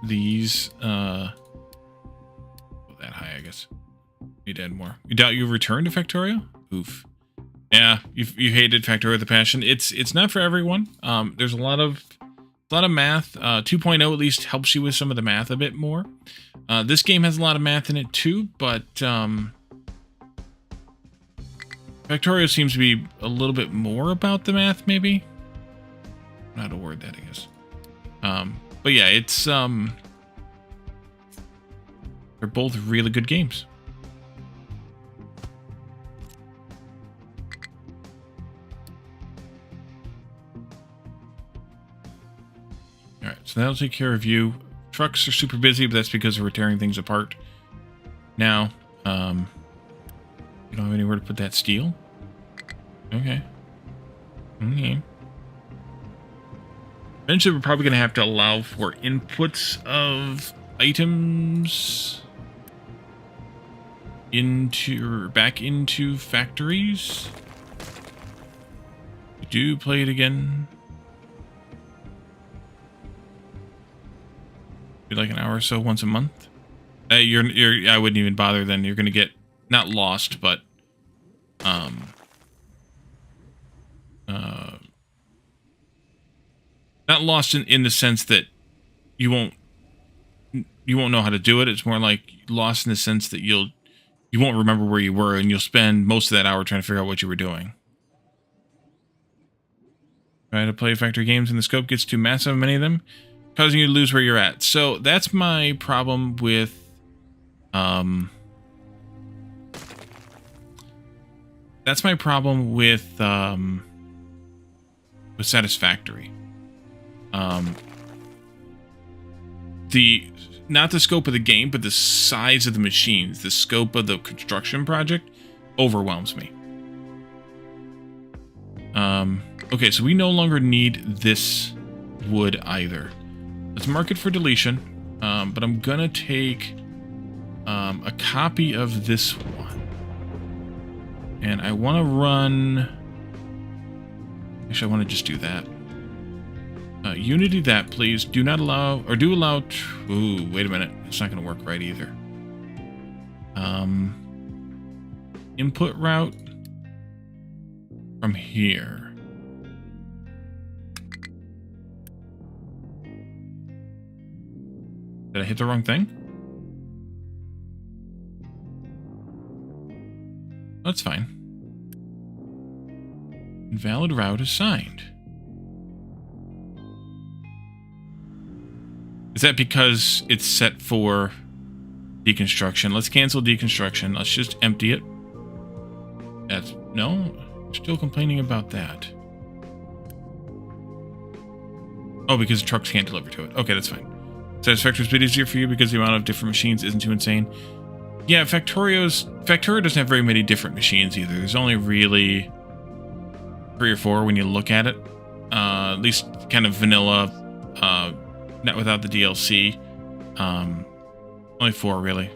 these. That high, I guess. Need to add more. You doubt you've returned to Factorio? Oof. Yeah, you hated Factorio with a passion. It's not for everyone. There's a lot of math. 2.0 at least helps you with some of the math a bit more. This game has a lot of math in it too, but Factorio seems to be a little bit more about the math, maybe. Not a word that, I guess. But yeah, it's they're both really good games. All right, so that'll take care of you. Trucks are super busy, but that's because we're tearing things apart. Now, you don't have anywhere to put that steel? Okay. Okay. Eventually, we're probably going to have to allow for inputs of items back into factories. We do play it again. Be like an hour or so once a month. I wouldn't even bother then. You're going to get not lost, but not lost in the sense that you won't know how to do it. It's more like lost in the sense that you won't remember where you were, and you'll spend most of that hour trying to figure out what you were doing. Trying to play factory games and the scope gets too massive, many of them, causing you to lose where you're at. So that's my problem with Satisfactory. Not the scope of the game, but the size of the machines, the scope of the construction project overwhelms me. Okay, so we no longer need this wood either. Let's mark it for deletion, but I'm gonna take a copy of this one. And I want to run... Actually, I want to just do that. Unity that, please. Do not allow... Or do allow... Ooh, wait a minute. It's not going to work right either. Input route from here. Did I hit the wrong thing? That's fine. Invalid route assigned. Is that because it's set for deconstruction? Let's cancel deconstruction. Let's just empty it. That's no, still complaining about that. Oh, because the trucks can't deliver to it. Okay, that's fine. Satisfactory is a bit easier for you because the amount of different machines isn't too insane. Yeah, Factorio doesn't have very many different machines either. There's only really 3 or 4 when you look at it. At least kind of vanilla, not without the DLC. Only 4 really.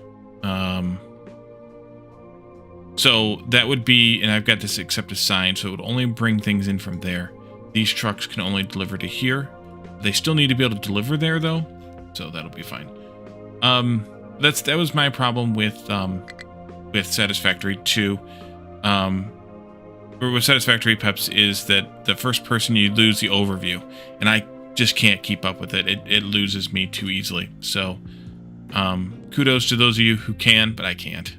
So that would be, and I've got this accept a sign, so it would only bring things in from there. These trucks can only deliver to here. They still need to be able to deliver there though, so that'll be fine. That was my problem with Satisfactory 2. Or with Satisfactory Peps is that the first person you lose the overview, and I just can't keep up with it. It loses me too easily. So kudos to those of you who can, but I can't.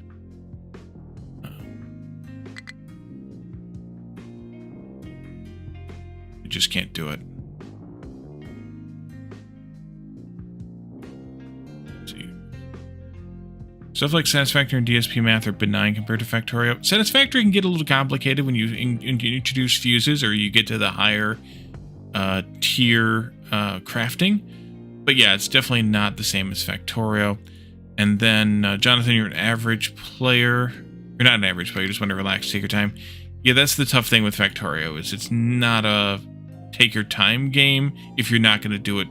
I just can't do it. Stuff like Satisfactory and DSP math are benign compared to Factorio. Satisfactory can get a little complicated when you introduce fuses or you get to the higher tier crafting. But yeah, it's definitely not the same as Factorio. And then, Jonathan, you're an average player. You're not an average player, you just want to relax, take your time. Yeah, that's the tough thing with Factorio, is it's not a take your time game if you're not going to do it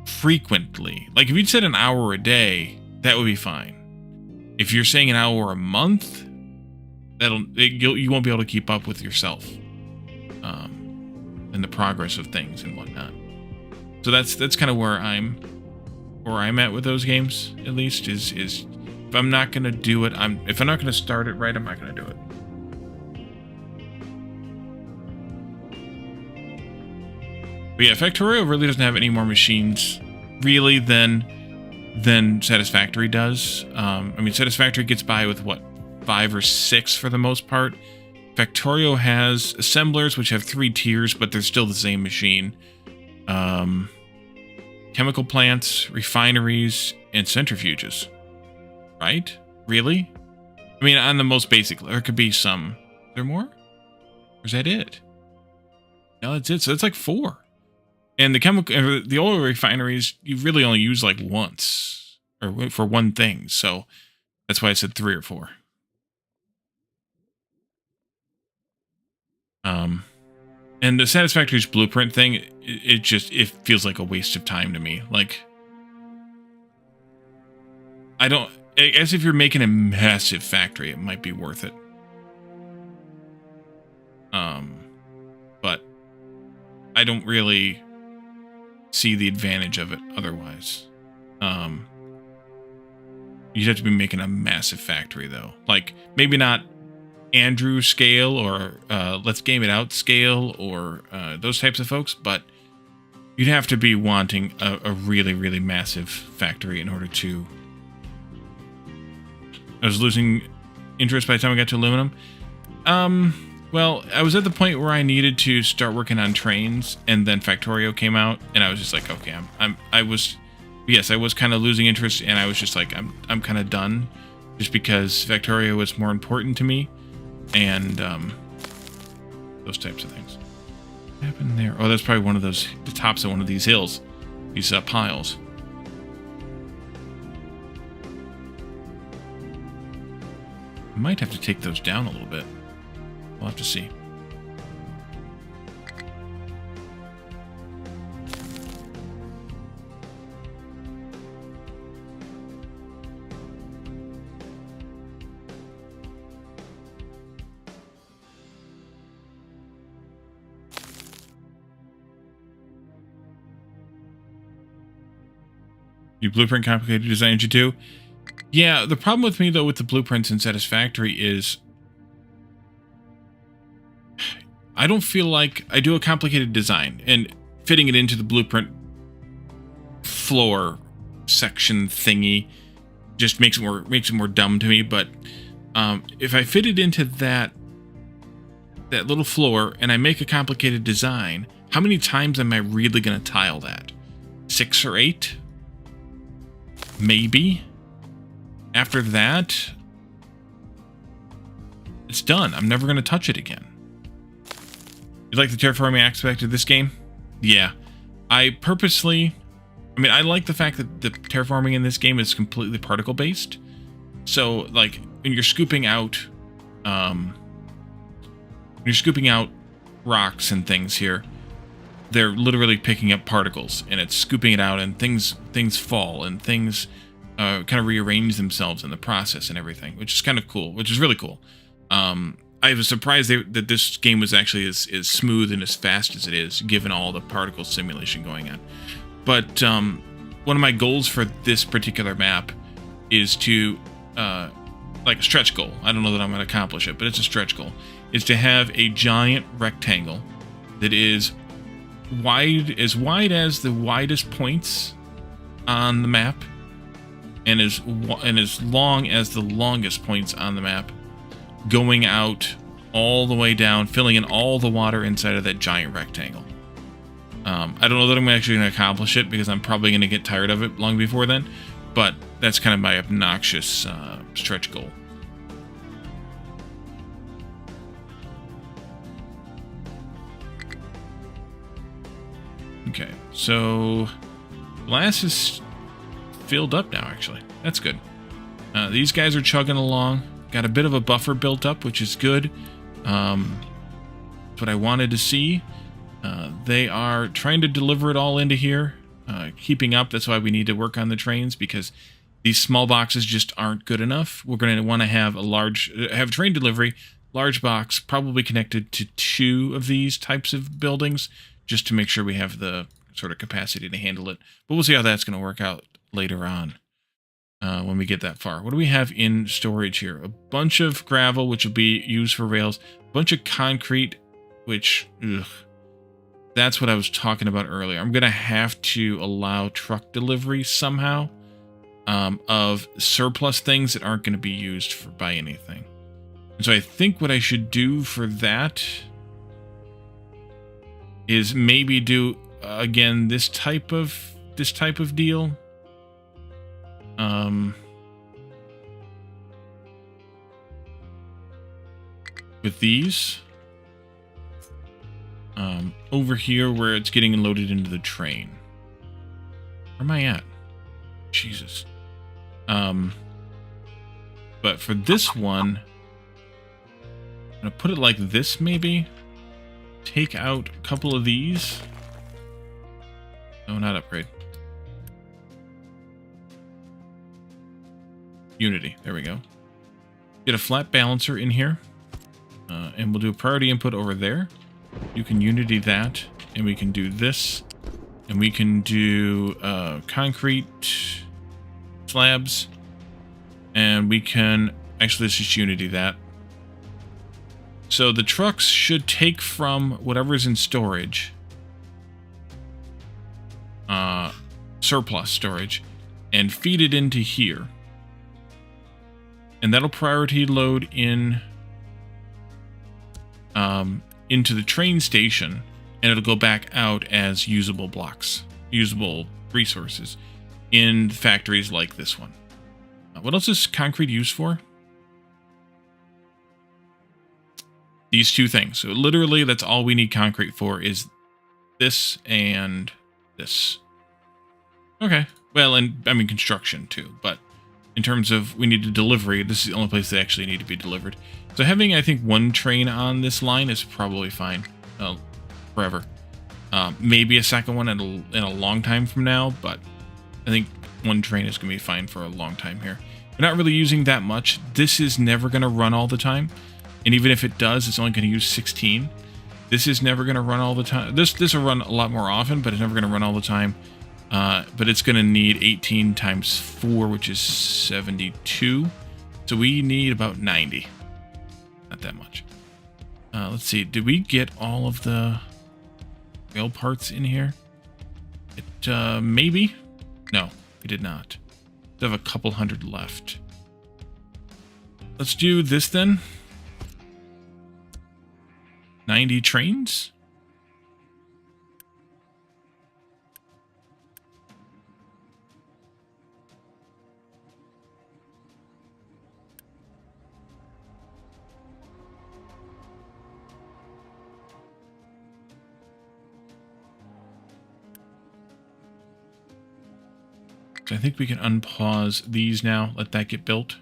frequently. Like, if you'd said an hour a day, that would be fine. If you're saying an hour a month, you won't be able to keep up with yourself, and the progress of things and whatnot. So that's kind of where I'm at with those games. At least is if I'm not gonna do it, if I'm not gonna start it right, I'm not gonna do it. But yeah, Factorio really doesn't have any more machines really than Satisfactory does. I mean, Satisfactory gets by with, what, 5 or 6 for the most part. Factorio has assemblers, which have 3 tiers, but they're still the same machine. Chemical plants, refineries, and centrifuges. Right? Really? I mean, on the most basic, there could be some. Is there more? Or is that it? No, that's it. So that's like 4. And the oil refineries, you really only use like once, or for one thing. So that's why I said 3 or 4. And the Satisfactory's blueprint thing, it feels like a waste of time to me. Like, I guess if you're making a massive factory, it might be worth it. But I don't really see the advantage of it otherwise. You'd have to be making a massive factory though. Like, maybe not Andrew scale or Let's Game It Out scale or those types of folks, but you'd have to be wanting a really, really massive factory in order to... I was losing interest by the time I got to aluminum. Well, I was at the point where I needed to start working on trains, and then Factorio came out, and I was just like, okay, I was kind of losing interest, and I was just like, I'm kind of done, just because Factorio was more important to me, and those types of things. What happened there? Oh, that's probably one of those, the tops of one of these hills, these piles. I might have to take those down a little bit. We'll have to see. You blueprint complicated design you do? Yeah, the problem with me though with the blueprints in Satisfactory is I don't feel like I do a complicated design, and fitting it into the blueprint floor section thingy just makes it more dumb to me. But if I fit it into that little floor and I make a complicated design, how many times am I really going to tile that? 6 or 8? Maybe. After that, It's done. I'm never going to touch it again. You like the terraforming aspect of this game? Yeah. I like the fact that the terraforming in this game is completely particle based. So like when you're scooping out rocks and things here, they're literally picking up particles and it's scooping it out, and things fall and things kind of rearrange themselves in the process and everything, which is kind of cool, which is really cool. I was surprised that this game was actually as smooth and as fast as it is, given all the particle simulation going on. But one of my goals for this particular map is to, like a stretch goal. I don't know that I'm going to accomplish it, but it's a stretch goal. Is to have a giant rectangle that is as wide as the widest points on the map, and as long as the longest points on the map, going out all the way down, filling in all the water inside of that giant rectangle. I don't know that I'm actually going to accomplish it, because I'm probably going to get tired of it long before then, but that's kind of my obnoxious stretch goal. Okay, so glass is filled up now, actually. That's good. These guys are chugging along. Got a bit of a buffer built up, which is good. That's what I wanted to see. They are trying to deliver it all into here, keeping up. That's why we need to work on the trains, because these small boxes just aren't good enough. We're going to want to have have train delivery, large box, probably connected to 2 of these types of buildings, just to make sure we have the sort of capacity to handle it. But we'll see how that's going to work out later on. When we get that far. What do we have in storage here? A bunch of gravel, which will be used for rails. A bunch of concrete, which, that's what I was talking about earlier. I'm going to have to allow truck delivery somehow of surplus things that aren't going to be used by anything. And so I think what I should do for that is maybe do, again, this type of deal. With these over here where it's getting loaded into the train. Where am I at? Jesus. But for this one, I'm gonna put it like this, maybe. Take out a couple of these. No, not upgrade. Unity. There we go. Get a flat balancer in here. And we'll do a priority input over there. You can Unity that. And we can do this. And we can do concrete slabs. And we can... Actually, let's just Unity that. So the trucks should take from whatever's in storage. Surplus storage. And feed it into here. And that'll priority load in into the train station, and it'll go back out as usable blocks, usable resources in factories like this one. What else is concrete used for? These 2 things. So literally that's all we need concrete for, is this and this. Okay. Well, and I mean construction too, but in terms of we need a delivery, this is the only place they actually need to be delivered. So having, I think, 1 train on this line is probably fine forever. Maybe a second one in a long time from now, but I think 1 train is going to be fine for a long time here. We're not really using that much. This is never going to run all the time. And even if it does, it's only going to use 16. This is never going to run all the time. This will run a lot more often, but it's never going to run all the time. But it's going to need 18 times 4, which is 72. So we need about 90. Not that much. Let's see. Did we get all of the rail parts in here? Maybe? No, we did not. We have a couple hundred left. Let's do this then. 90 trains? So I think we can unpause these now. Let that get built.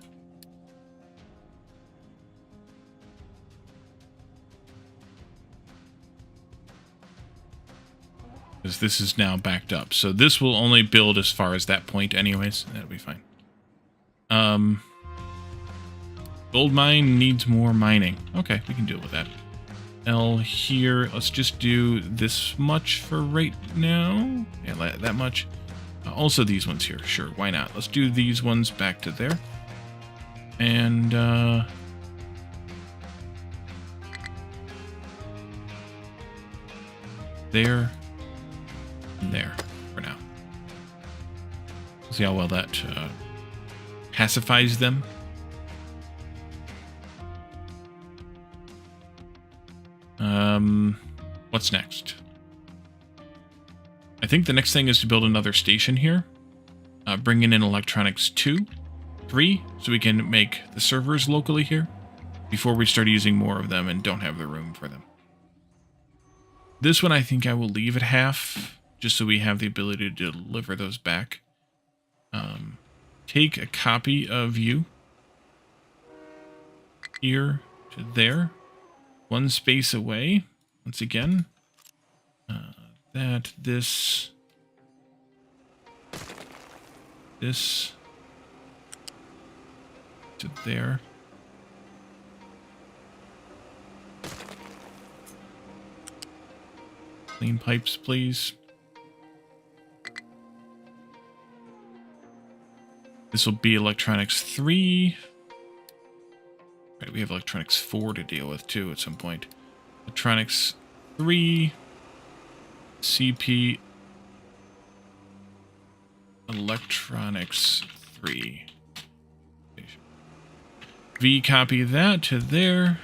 Because this is now backed up. So this will only build as far as that point anyways. That'll be fine. Gold mine needs more mining. Okay, we can deal with that. L here. Let's just do this much for right now. Yeah, that much. Also these ones here. Sure, why not? Let's do these ones back to there. And, there. And there for now. See how well that pacifies them. What's next? I think the next thing is to build another station here. Bringing in electronics 2, 3, so we can make the servers locally here before we start using more of them and don't have the room for them. This one I think I will leave at half, just so we have the ability to deliver those back. Take a copy of you here to there. One space away, once again. This to there. Clean pipes, please. This will be electronics 3. Right, we have electronics 4 to deal with too at some point. Electronics 3. CP. Electronics 3. V copy that to there.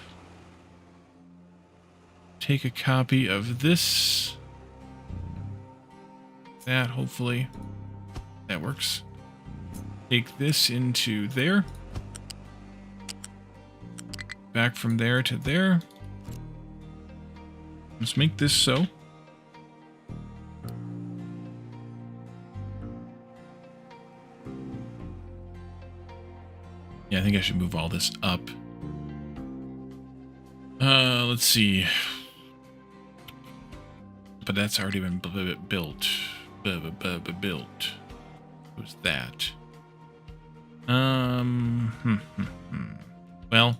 Take a copy of this. That, hopefully. That works. Take this into there. Back from there to there. Let's make this so. Yeah, I think I should move all this up. Let's see. But that's already been built. Built. Who's that? Well,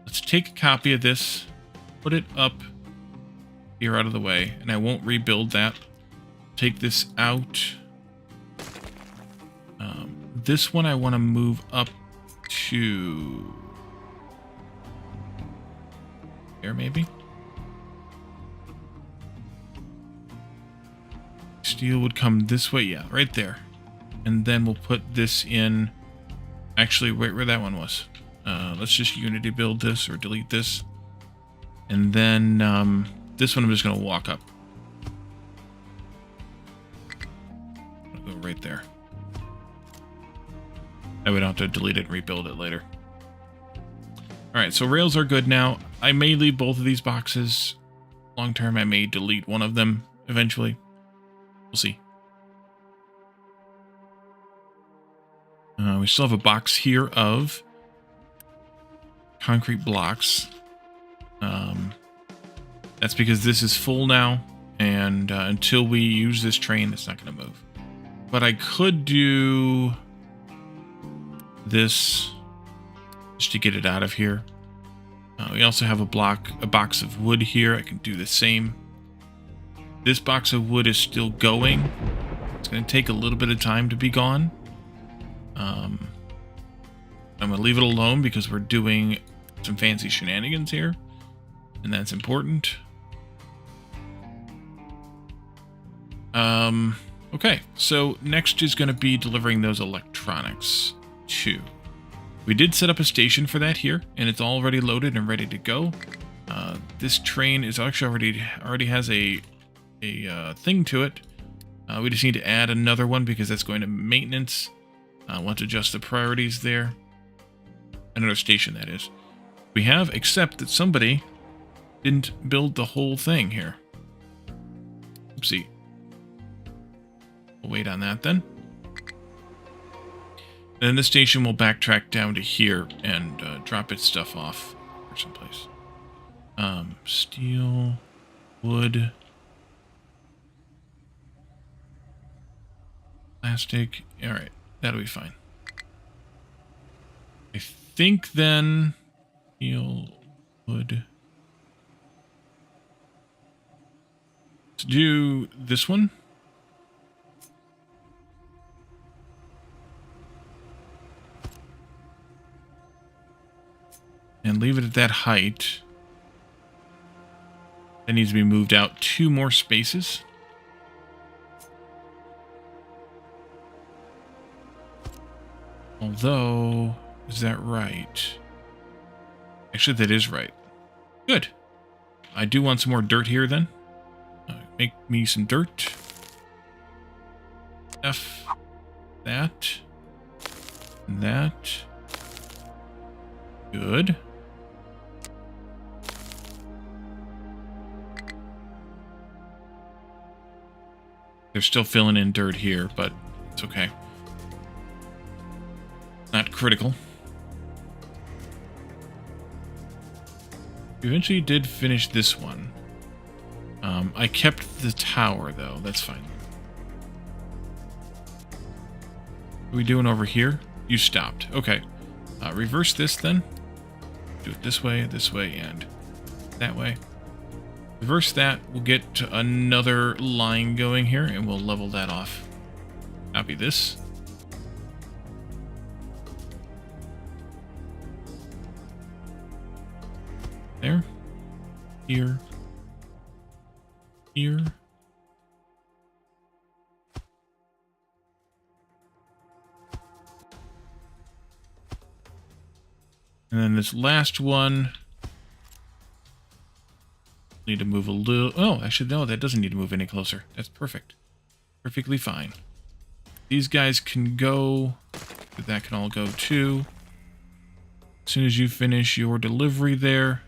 let's take a copy of this, put it up here out of the way, and I won't rebuild that. Take this out. This one I want to move up to there, maybe. Steel would come this way, yeah, right there. And then we'll put this in. Actually, wait, where that one was. Let's just Unity build this or delete this. And then this one I'm just going to walk up. I'll go right there. That way I don't have to delete it and rebuild it later. Alright, so rails are good now. I may leave both of these boxes. Long term, I may delete one of them eventually. We'll see. We still have a box here of concrete blocks. That's because this is full now, and until we use this train, it's not going to move. But I could do this just to get it out of here. We also have a box of wood here. I can do the same. This box of wood is still going. It's going to take a little bit of time to be gone. I'm going to leave it alone because we're doing some fancy shenanigans here, and that's important. Okay, so next is going to be delivering those electronics too. We did set up a station for that here, and it's already loaded and ready to go. This train is actually already has a thing to it. We just need to add another one because that's going to maintenance. I want to adjust the priorities there. Another station, that is. We have, except that somebody didn't build the whole thing here. Oopsie. We'll wait on that then. And then the station will backtrack down to here and drop its stuff off or someplace. Steel, wood, plastic. All right, that'll be fine. I think then steel, wood. Let's do this one. And leave it at that height. That needs to be moved out 2 more spaces. Although, is that right? Actually, that is right. Good. I do want some more dirt here then. Make me some dirt. F. That. That. Good. They're still filling in dirt here, but it's okay. Not critical. Eventually did finish this one. I kept the tower, though. That's fine. What are we doing over here? You stopped. Okay. Reverse this, then. Do it this way, and that way. Reverse that. We'll get another line going here, and we'll level that off. Copy this. There. Here. Here. And then this last one, need to move a little. Oh, actually, no, that doesn't need to move any closer. That's perfect. Perfectly fine. These guys can go. That can all go too. As soon as you finish your delivery there,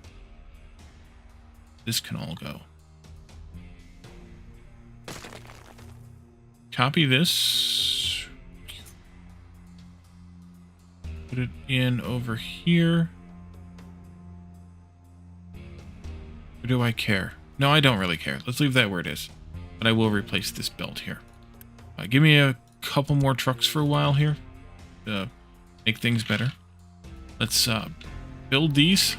this can all go. Copy this. Put it in over here. Or do I care? No, I don't really care. Let's leave that where it is. But I will replace this belt here. Give me a couple more trucks for a while here to make things better. Let's build these.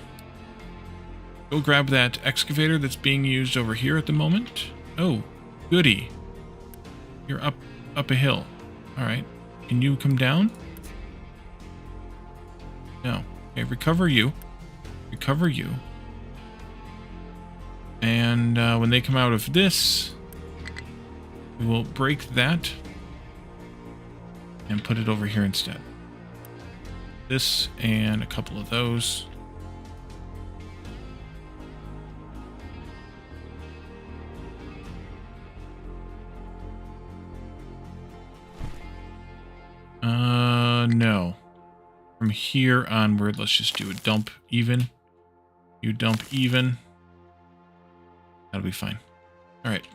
Go grab that excavator that's being used over here at the moment. Oh, goody. You're up a hill. All right. Can you come down? No. Okay, recover you. Recover you. And when they come out of this, we will break that and put it over here instead. This and a couple of those. No. From here onward, let's just do a dump even. You dump even. That'll be fine. All right.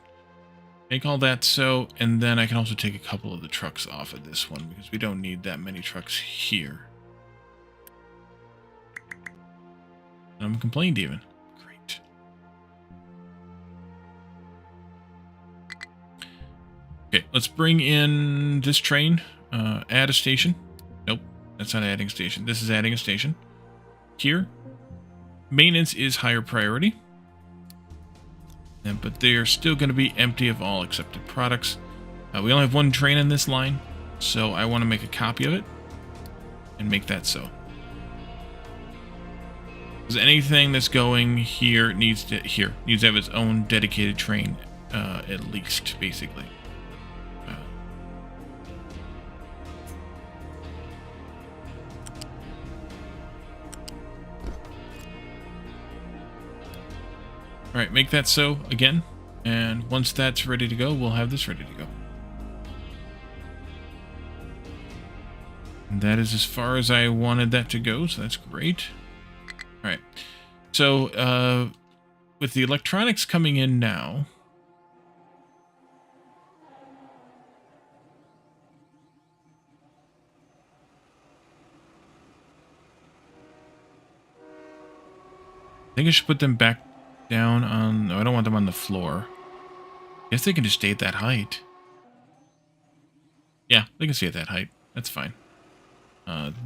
Make all that so, and then I can also take a couple of the trucks off of this one because we don't need that many trucks here. I'm complained even. Great. Okay, let's bring in this train. Add a station. Nope, that's not adding a station. This is adding a station. Here, maintenance is higher priority. But they are still going to be empty of all accepted products. We only have one train in this line, so I want to make a copy of it and make that so. Because anything that's going here needs to have its own dedicated train, at least, basically. All right, make that so again, and once that's ready to go, we'll have this ready to go. And that is as far as I wanted that to go, so that's great. All right, so with the electronics coming in now, think I should put them back down on... No, I don't want them on the floor. Guess they can just stay at that height. Yeah, they can stay at that height. That's fine.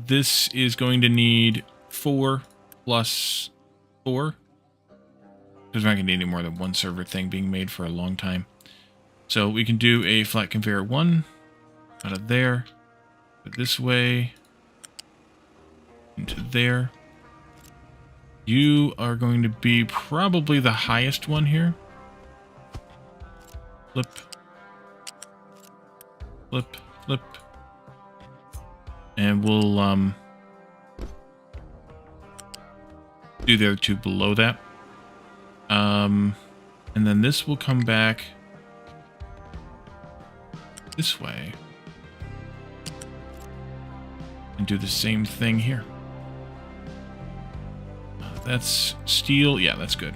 This is going to need 4 plus 4. Because we're not going to need any more than one server thing being made for a long time. So we can do a flat conveyor 1 out of there. Put this way. Into there. You are going to be probably the highest one here. Flip. Flip. Flip. And we'll do the other 2 below that. And then this will come back this way. And do the same thing here. That's steel. Yeah, that's good.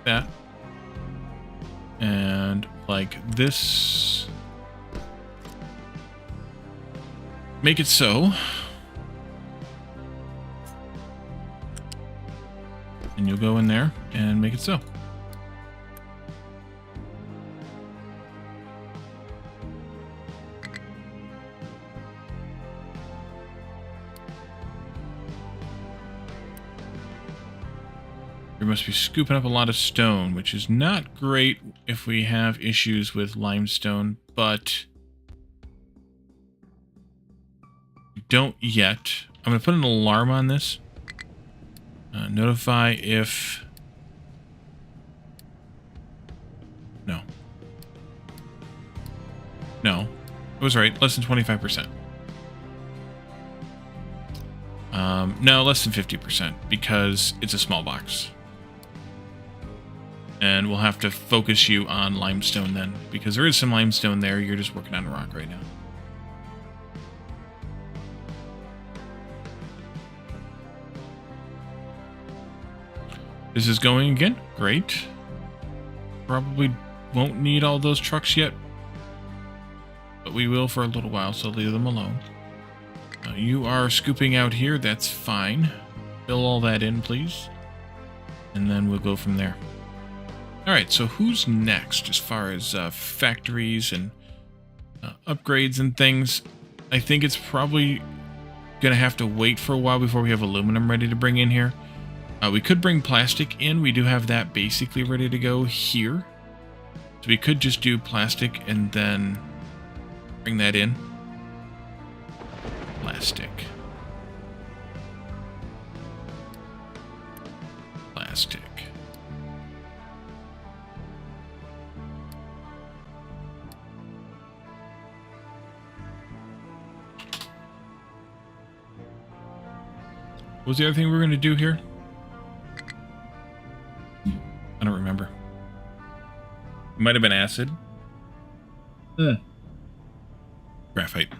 That. And like this. Make it so. And you'll go in there and make it so. We must be scooping up a lot of stone, which is not great if we have issues with limestone, but don't yet. I'm going to put an alarm on this. Notify if... No. No. I was right. Less than 25%. No, less than 50% because it's a small box. And we'll have to focus you on limestone then, because there is some limestone there. You're just working on rock right now. This is going again. Great. Probably won't need all those trucks yet, but we will for a little while, so leave them alone. You are scooping out here. That's fine. Fill all that in, please. And then we'll go from there. Alright, so who's next as far as factories and upgrades and things? I think it's probably going to have to wait for a while before we have aluminum ready to bring in here. We could bring plastic in. We do have that basically ready to go here. So we could just do plastic and then bring that in. Plastic. Plastic. What was the other thing we were going to do here? I don't remember. It might have been acid. Graphite.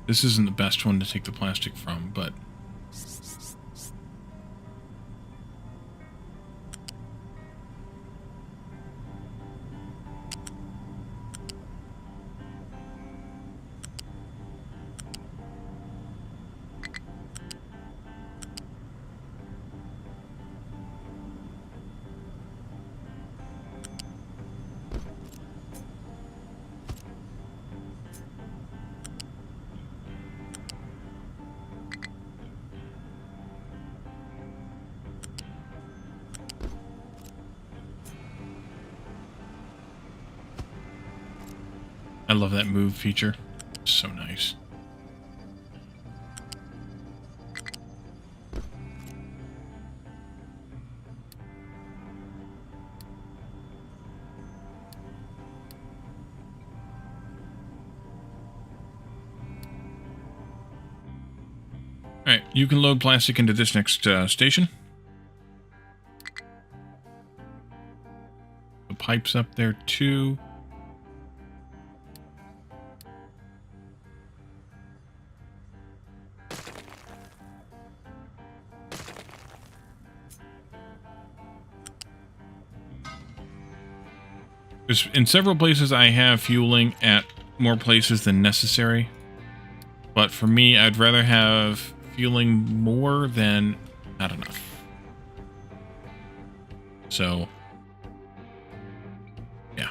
This isn't the best one to take the plastic from, but... I love that move feature. So nice. Alright, you can load plastic into this next station. The pipe's up there too. In several places I have fueling at more places than necessary. But for me, I'd rather have fueling more than not enough. So, yeah.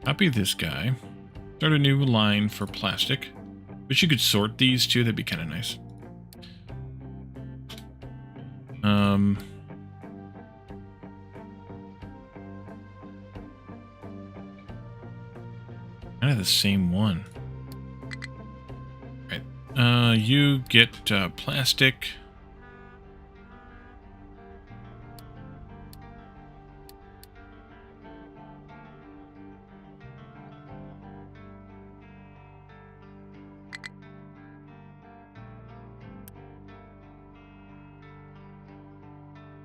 Copy this guy. Start a new line for plastic. Wish you could sort these too, that'd be kind of nice. Kind of the same one. Right. You get plastic.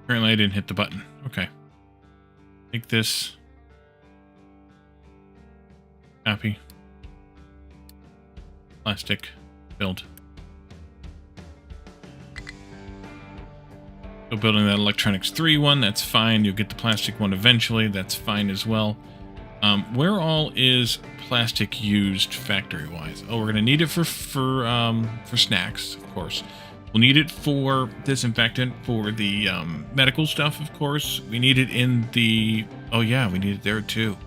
Apparently I didn't hit the button. Okay. Take this. Copy. Plastic. Build. So building that electronics 3 one, that's fine. You'll get the plastic one eventually. That's fine as well. Where all is plastic used factory-wise? Oh, we're going to need it for snacks, of course. We'll need it for disinfectant, for the medical stuff, of course. We need it in the... Oh, yeah, we need it there, too.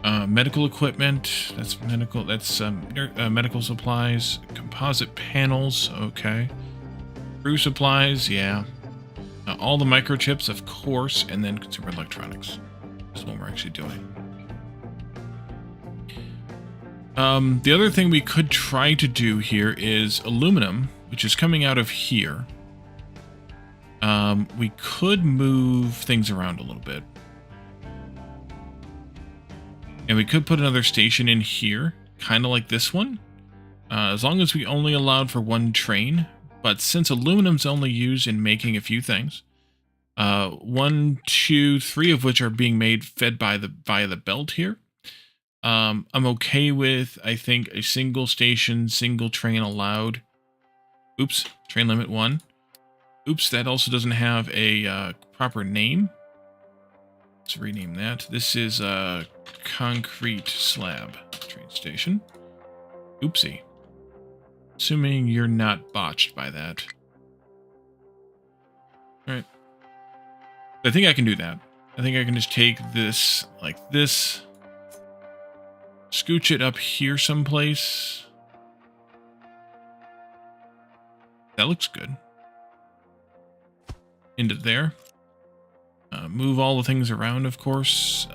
Medical equipment, that's medical, that's medical supplies. Composite panels, okay. Crew supplies, yeah. All the microchips, of course, and then consumer electronics. That's what we're actually doing. The other thing we could try to do here is aluminum, which is coming out of here. We could move things around a little bit. And we could put another station in here, kind of like this one. As long as we only allowed for one train. But since aluminum's only used in making a few things, 1, 2, 3 of which are being made fed by via the belt here. I'm okay with, I think, a single station, single train allowed. Oops, train limit 1. Oops, that also doesn't have a proper name. Let's rename that. This is a concrete slab train station. Oopsie. Assuming you're not botched by that. Alright. I think I can do that. I think I can just take this like this. Scooch it up here someplace. That looks good. Into there. Move all the things around, of course.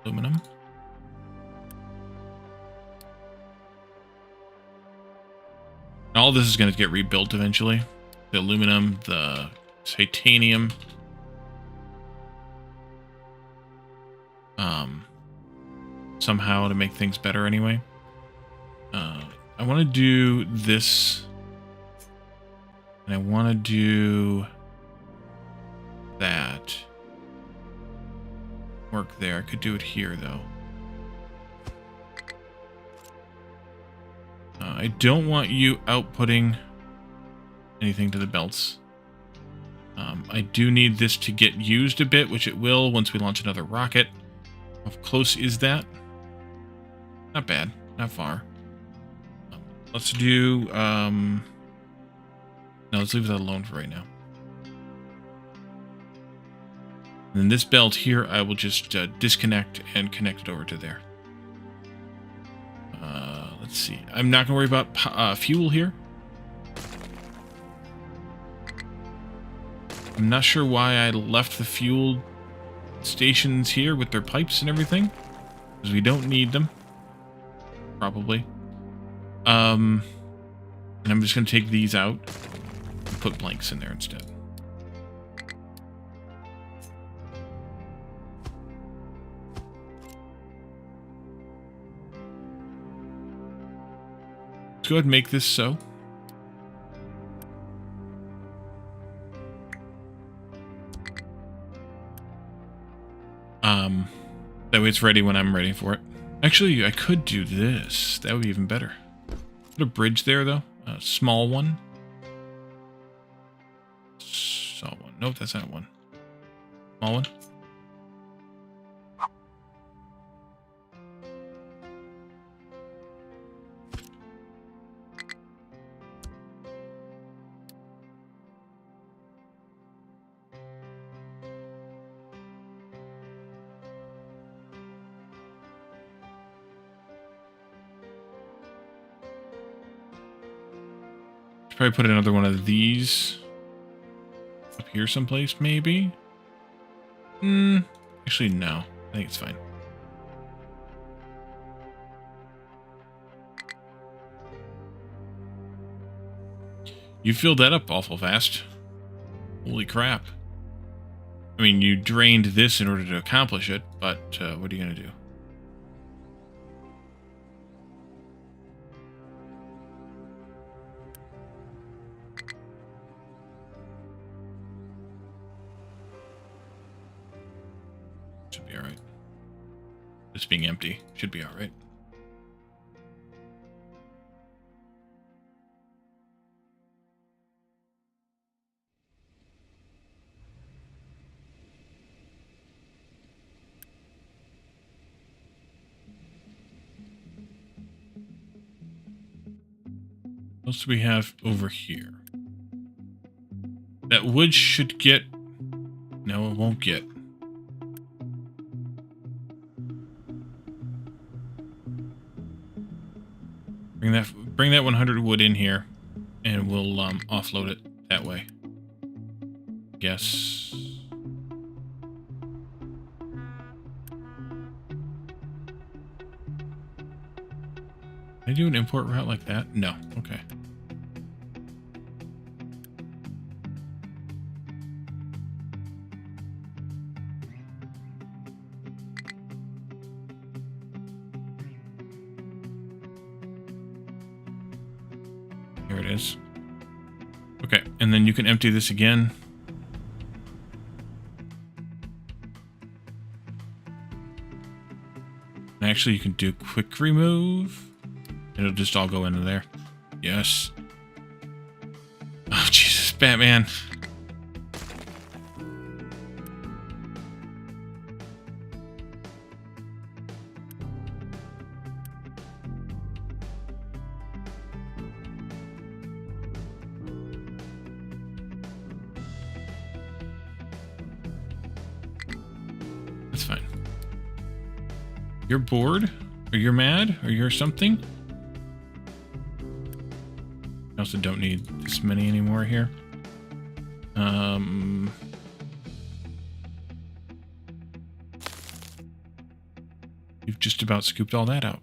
Aluminum. All this is going to get rebuilt eventually. The aluminum, the titanium. Somehow to make things better anyway. I want to do this. And I want to do that. Work there. I could do it here, though. I don't want you outputting anything to the belts. I do need this to get used a bit, which it will once we launch another rocket. How close is that? Not bad. Not far. Let's do... No, let's leave that alone for right now. And then this belt here, I will just disconnect and connect it over to there. Let's see. I'm not going to worry about fuel here. I'm not sure why I left the fuel stations here with their pipes and everything. Because we don't need them. Probably. And I'm just going to take these out and put blanks in there instead. Let's go ahead and make this so. That way it's ready when I'm ready for it. Actually, I could do this. That would be even better. Put a bridge there, though. A small one. Small one. Nope, that's not one. Small one. Probably put another one of these up here someplace, maybe? Actually, no. I think it's fine. You filled that up awful fast. Holy crap. I mean, you drained this in order to accomplish it, but what are you going to do? Should be alright. This being empty should be alright. What else do we have over here? That wood should get... No, it won't get. Bring that 100 wood in here, and we'll offload it that way. Guess. Can I do an import route like that? No. Okay. Here it is. Okay, and then you can empty this again. And actually, you can do quick remove. It'll just all go into there. Yes. Oh, Jesus, Batman. That's fine. You're bored? Or you're mad? Or you're something? I also don't need this many anymore here. You've just about scooped all that out.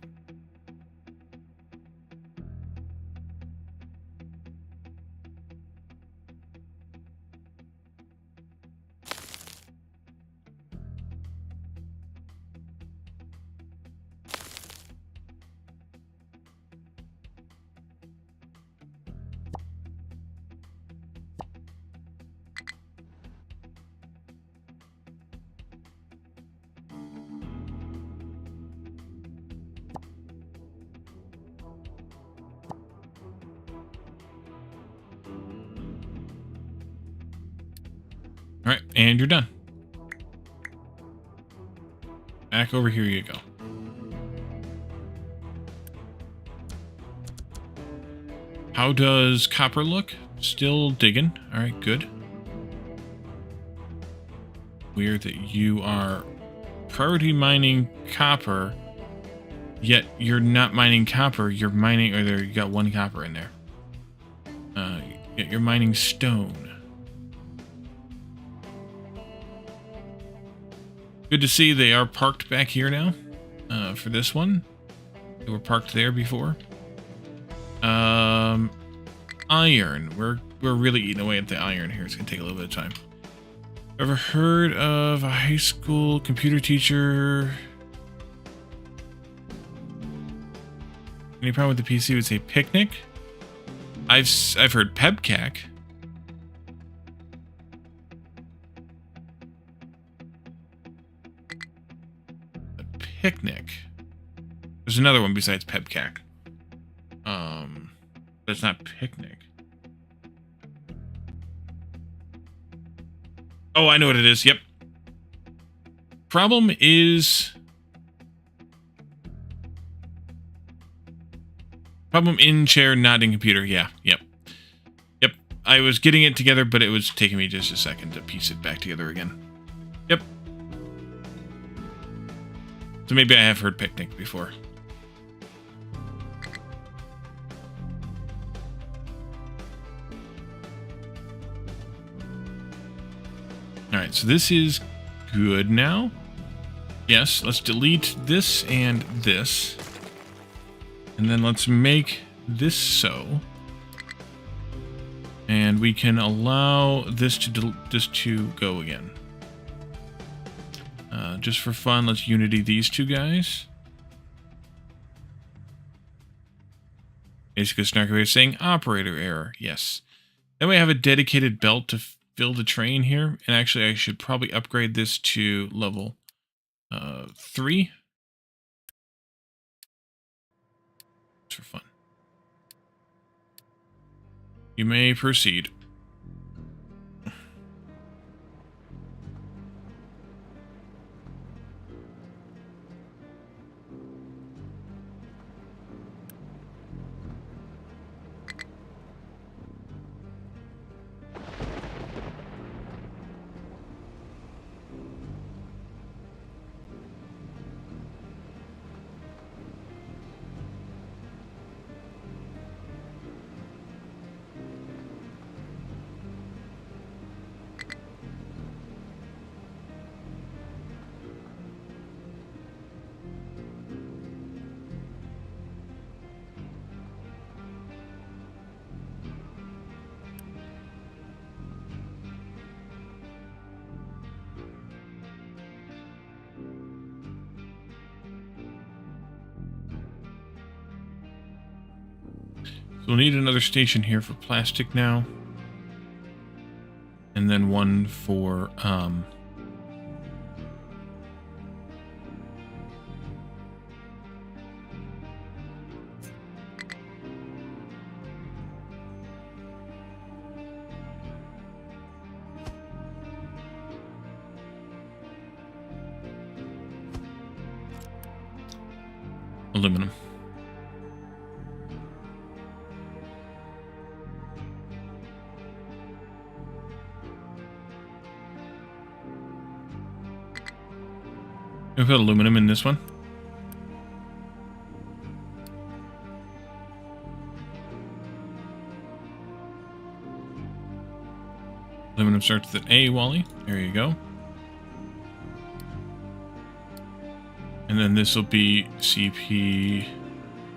All right, and you're done. Back over here you go. How does copper look? Still digging. All right, good. Weird that you are priority mining copper, yet you're not mining copper. You're mining, or there you got one copper in there. Yet you're mining stone. Good to see they are parked back here now for this one. They were parked there before. Iron. We're really eating away at the iron here. It's gonna take a little bit of time. Ever heard of a high school computer teacher Any problem with the PC would say picnic. I've heard pebcac. A picnic. There's another one besides pebcac. But it's not picnic. Oh, I know what it is. Yep. Problem is... Problem in chair, not in computer. Yeah, yep. Yep. I was getting it together, but it was taking me just a second to piece it back together again. Yep. So maybe I have heard picnic before. Alright, so this is good now. Yes, let's delete this and this. And then let's make this so. And we can allow this to go again. Just for fun, let's unity these two guys. Basically, Snarky is saying operator error. Yes. Then we have a dedicated belt to fill the train here. And actually, I should probably upgrade this to level 3. Just for fun. You may proceed. So we'll need another station here for plastic now. And then one for, aluminum. We put aluminum in this one. Aluminum starts with an A, Wally. There you go. And then this will be CP.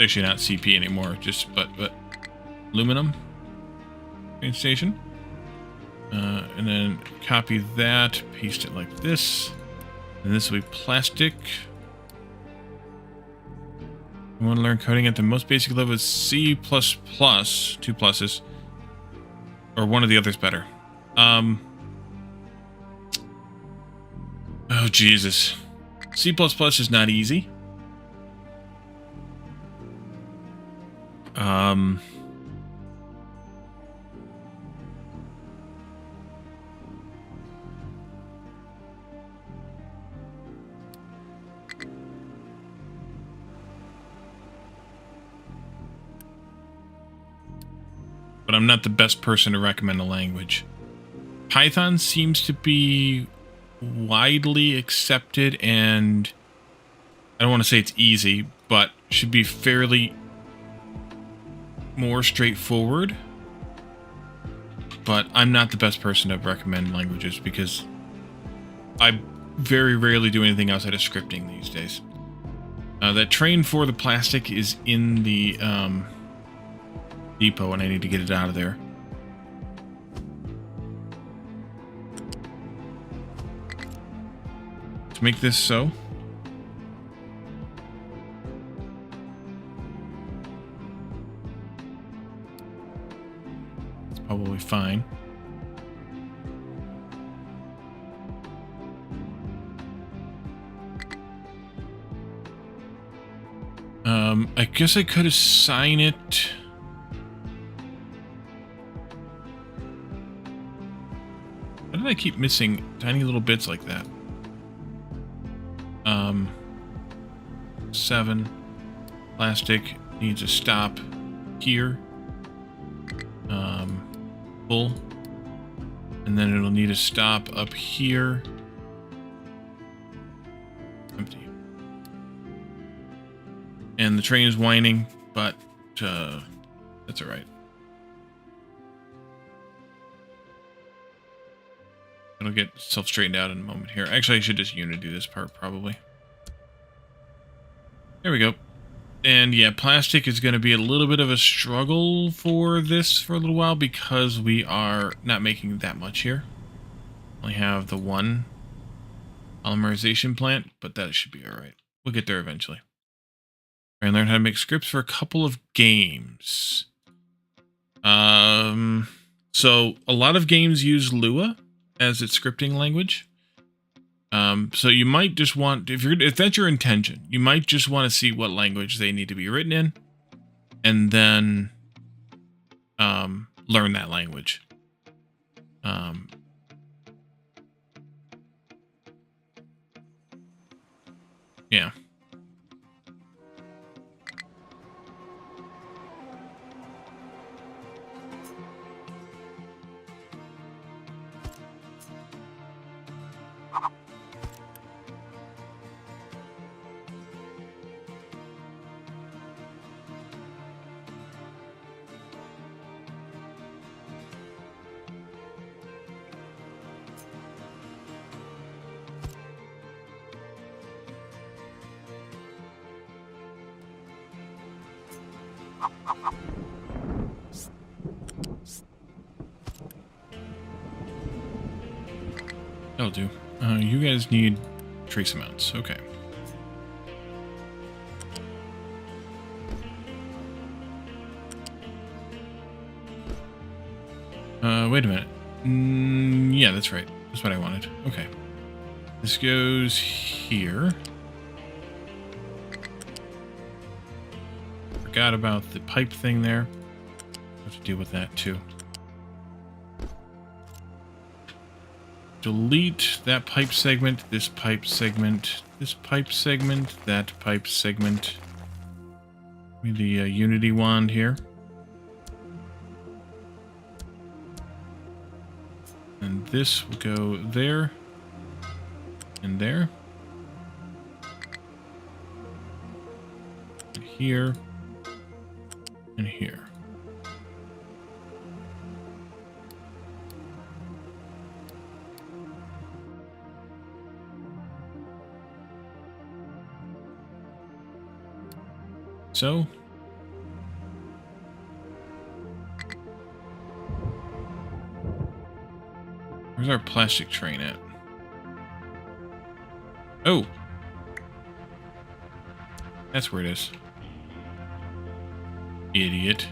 Actually, not CP anymore. Just but aluminum train station. And then copy that, paste it like this. And this will be plastic. You want to learn coding at the most basic level is C++, 2 pluses, or one of the others better. Oh, Jesus. C++ is not easy. But I'm not the best person to recommend a language. Python seems to be widely accepted, and I don't want to say it's easy, but should be fairly more straightforward. But I'm not the best person to recommend languages because I very rarely do anything outside of scripting these days. That train for the plastic is in the depot, and I need to get it out of there. To make this so. probably fine. I guess I could assign it. Why did I keep missing tiny little bits like that? 7. Plastic needs a stop here. Full. And then it'll need a stop up here. Empty. And the train is whining, but that's all right. It'll get itself straightened out in a moment here. Actually, I should just Unity this part, probably. There we go. And yeah, plastic is going to be a little bit of a struggle for this for a little while because we are not making that much here. Only have the one polymerization plant, but that should be all right. We'll get there eventually. And learn how to make scripts for a couple of games. So a lot of games use Lua as its scripting language. So you might just want, if that's your intention, you might just want to see what language they need to be written in, and then learn that language. Yeah. That'll do. You guys need trace amounts. Okay. Wait a minute. Yeah, that's right. That's what I wanted. Okay. This goes here. Forgot about the pipe thing there. Have to deal with that too. Delete that pipe segment, this pipe segment, this pipe segment, that pipe segment. Give me the Unity wand here. And this will go there and there. And here and here. So, where's our plastic train at? Oh, that's where it is. Idiot.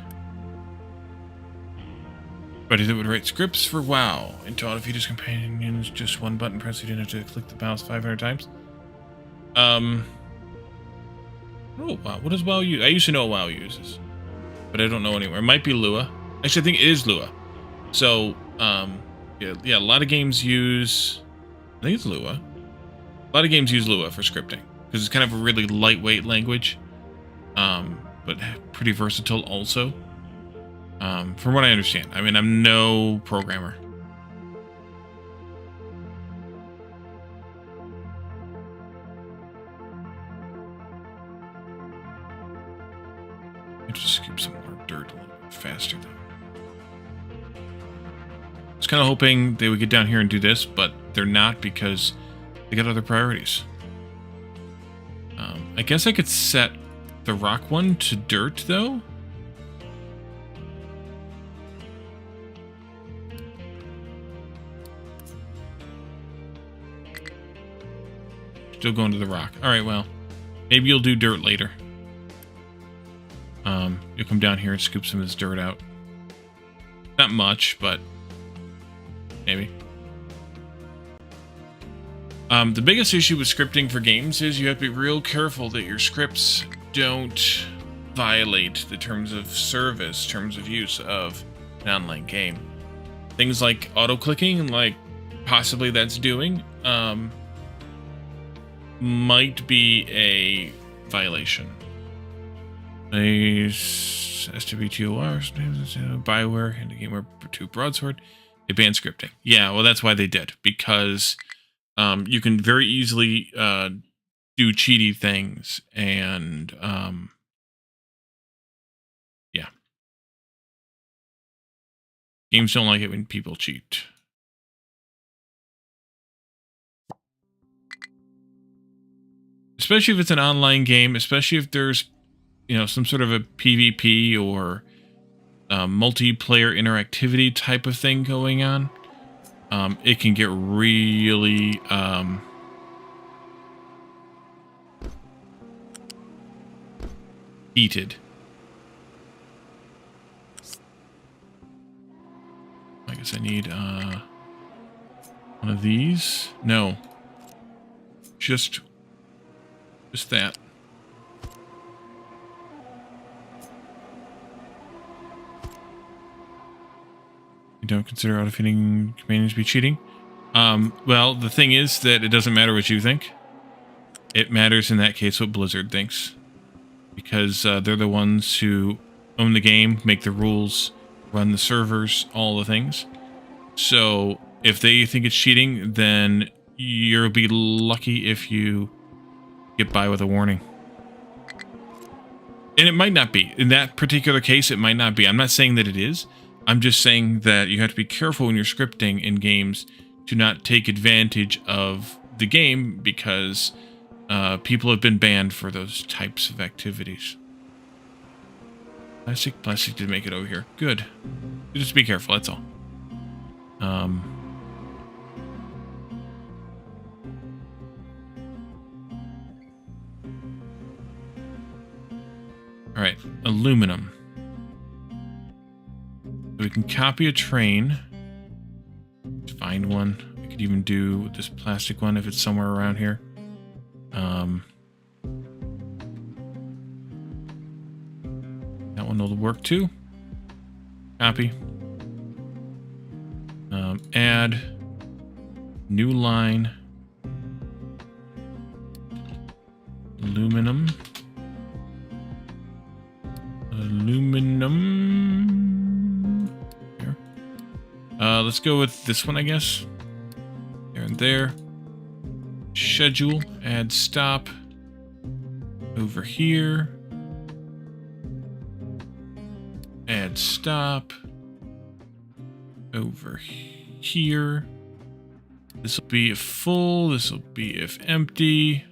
Buddy that would write scripts for WoW into all of Vita's companions, just one button press, you didn't have to click the mouse 500 times. Oh, wow. What does WoW use? I used to know what WoW uses, but I don't know anywhere. It might be Lua. Actually, I think it is Lua. So, yeah, a lot of games use... I think it's Lua. A lot of games use Lua for scripting, because it's kind of a really lightweight language, but pretty versatile also, from what I understand. I mean, I'm no programmer. Just scoop some more dirt a little bit faster, though. I was kind of hoping they would get down here and do this, but they're not because they got other priorities. I guess I could set the rock one to dirt, though. Still going to the rock. All right, well, maybe you'll do dirt later. You'll come down here and scoop some of this dirt out. Not much, but maybe. The biggest issue with scripting for games is you have to be real careful that your scripts don't violate the terms of service, terms of use of an online game. Things like auto-clicking, like possibly that's doing, might be a violation. SWTOR, Bioware, and a Gamer 2 Broadsword, they banned scripting. Yeah, well, that's why they did, because you can very easily do cheaty things, and yeah. Games don't like it when people cheat. Especially if it's an online game, especially if there's, you know, some sort of a PvP or multiplayer interactivity type of thing going on. It can get really heated. I guess I need one of these. No, just that. You don't consider auto-feeding companions to be cheating? Well, the thing is that it doesn't matter what you think. It matters in that case what Blizzard thinks. Because they're the ones who own the game, make the rules, run the servers, all the things. So if they think it's cheating, then you'll be lucky if you get by with a warning. And it might not be. In that particular case, it might not be. I'm not saying that it is. I'm just saying that you have to be careful when you're scripting in games to not take advantage of the game, because people have been banned for those types of activities. Plastic did make it over here. Good. Just be careful, that's all. Alright, aluminum. So we can copy a train. Find one. I could even do this plastic one if it's somewhere around here. That one will work too. Copy. Add. New line. Aluminum. Here. Let's go with this one, I guess. There and there. Schedule. Add stop. Over here. Add stop. Over here. This will be if full. This will be if empty.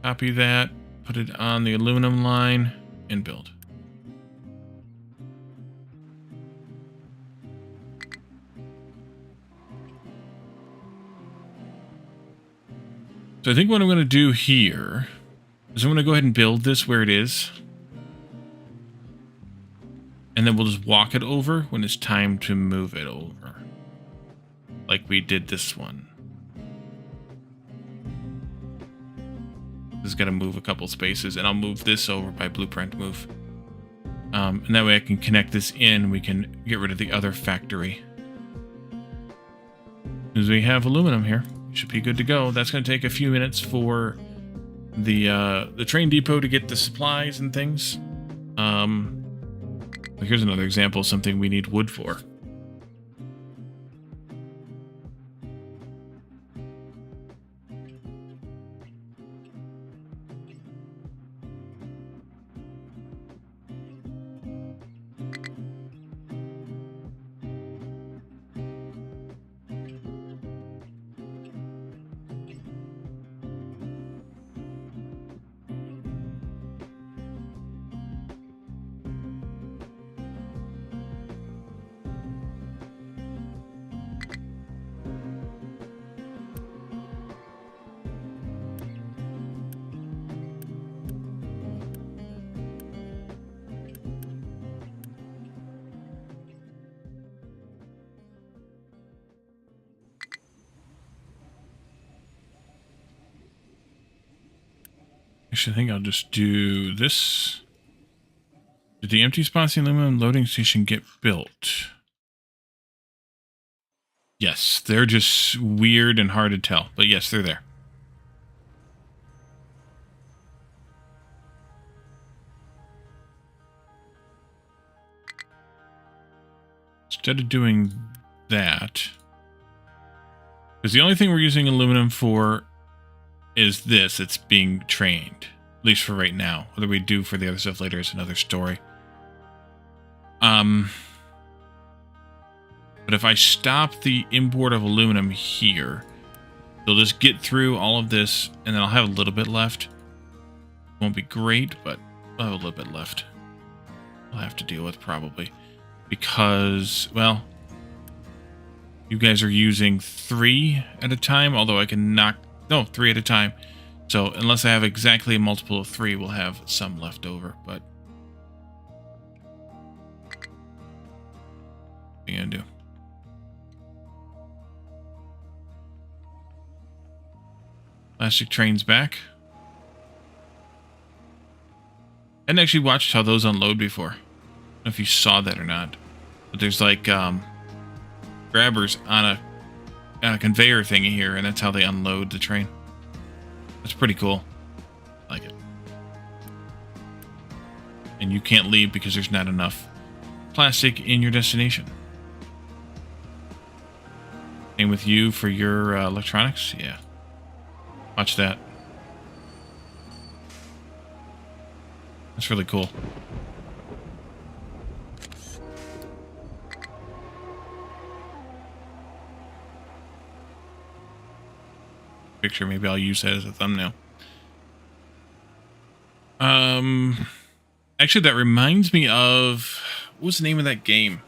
Copy that, put it on the aluminum line, and build. So I think what I'm going to do here is I'm going to go ahead and build this where it is. And then we'll just walk it over when it's time to move it over. Like we did this one. This is going to move a couple spaces, and I'll move this over by blueprint move. And that way I can connect this in. We can get rid of the other factory. As we have aluminum here, we should be good to go. That's going to take a few minutes for the train depot to get the supplies and things. Here's another example of something we need wood for. Actually, I think I'll just do this. Did the empty spots in the aluminum loading station get built? Yes, they're just weird and hard to tell. But yes, they're there. Instead of doing that, because the only thing we're using aluminum for is this. It's being trained, at least for right now. Whether we do for the other stuff later is another story. But if I stop the import of aluminum here, they'll just get through all of this, and then I'll have a little bit left. Won't be great, but I'll have a little bit left. I'll have to deal with probably. Because, well, you guys are using 3 at a time, although I can knock... No, 3 at a time. So, unless I have exactly a multiple of 3, we'll have some left over, but... What are you gonna do? Plastic trains back. I hadn't actually watched how those unload before. I don't know if you saw that or not. But there's like grabbers on a conveyor thingy here, and that's how they unload the train. That's pretty cool. I like it. And you can't leave because there's not enough plastic in your destination. Same with you for your electronics. Yeah. Watch that. That's really cool. Picture, maybe I'll use that as a thumbnail. Actually, that reminds me of... What was the name of that game?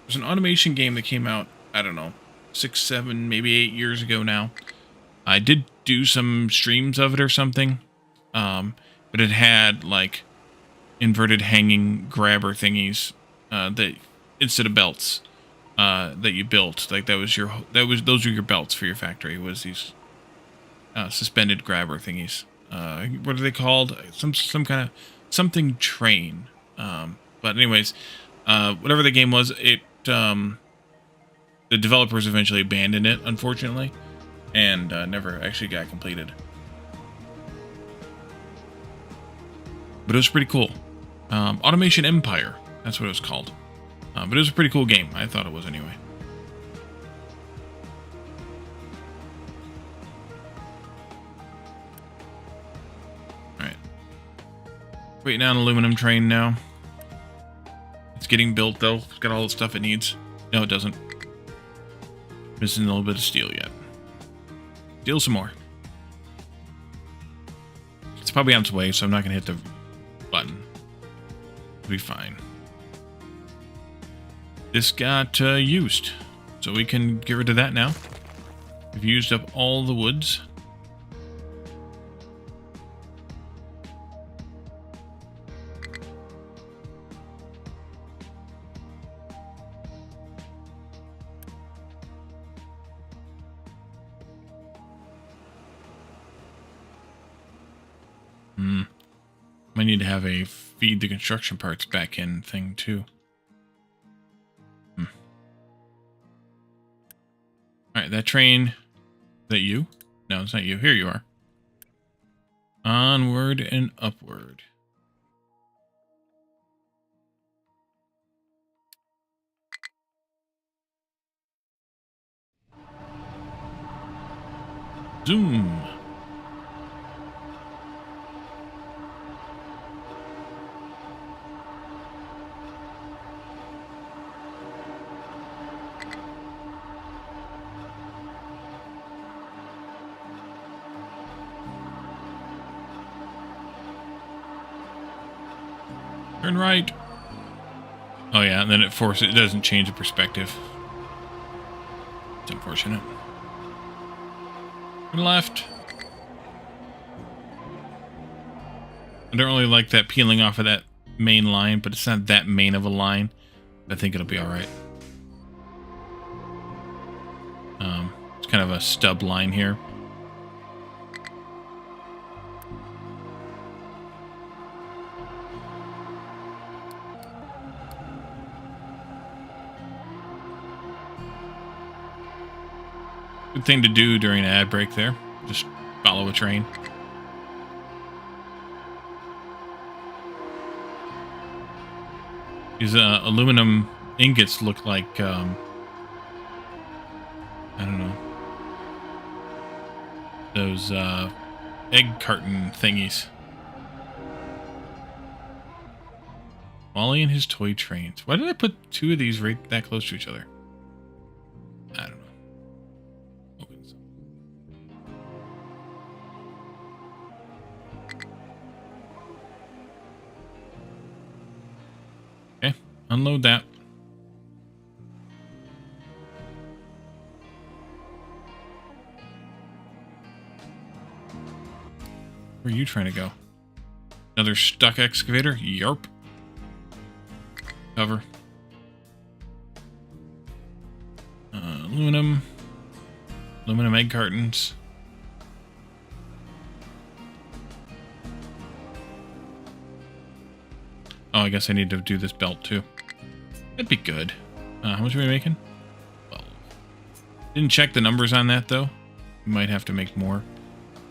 There's an automation game that came out, I don't know, 6, 7, maybe 8 years ago now. I did do some streams of it or something, but it had like inverted hanging grabber thingies that instead of belts that you built. Like those were your belts for your factory. Was these suspended grabber thingies? What are they called? Some kind of something train. But anyways, whatever the game was, the developers eventually abandoned it, unfortunately. And never actually got completed. But it was pretty cool. Automation Empire, that's what it was called. But it was a pretty cool game. I thought it was anyway. Alright. Waiting on an aluminum train now. It's getting built though. It's got all the stuff it needs. No, it doesn't. Missing a little bit of steel yet. Steal some more. It's probably on its way, so I'm not going to hit the button. It'll be fine. This got used, so we can get rid of that now. We've used up all the woods. I need to have a feed the construction parts back in thing too. Alright, that train... Is that you? No, it's not you. Here you are. Onward and upward. Zoom! Turn right. Oh yeah, and then it doesn't change the perspective. It's unfortunate. Turn left. I don't really like that peeling off of that main line, but it's not that main of a line. I think it'll be alright. It's kind of a stub line here. Good thing to do during an ad break there. Just follow a train. These aluminum ingots look like, I don't know, those egg carton thingies. Wally and his toy trains. Why did I put two of these right that close to each other? I don't know. Opens. Okay, unload that. Where are you trying to go? Another stuck excavator? Yarp. Cover. Aluminum. Aluminum egg cartons. Oh, I guess I need to do this belt too. That'd be good. How much are we making? 12. Didn't check the numbers on that though. We might have to make more.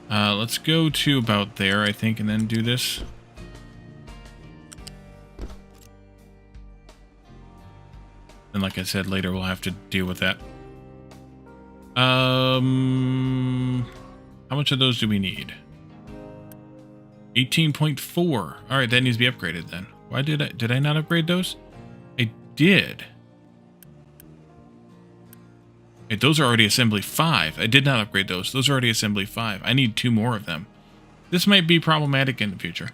Let's go to about there, I think, and then do this. And like I said, later we'll have to deal with that. How much of those do we need? 18.4. Alright, that needs to be upgraded then. Why did I not upgrade those? I did. Wait, those are already assembly 5. I did not upgrade those. Those are already assembly 5. I need 2 more of them. This might be problematic in the future.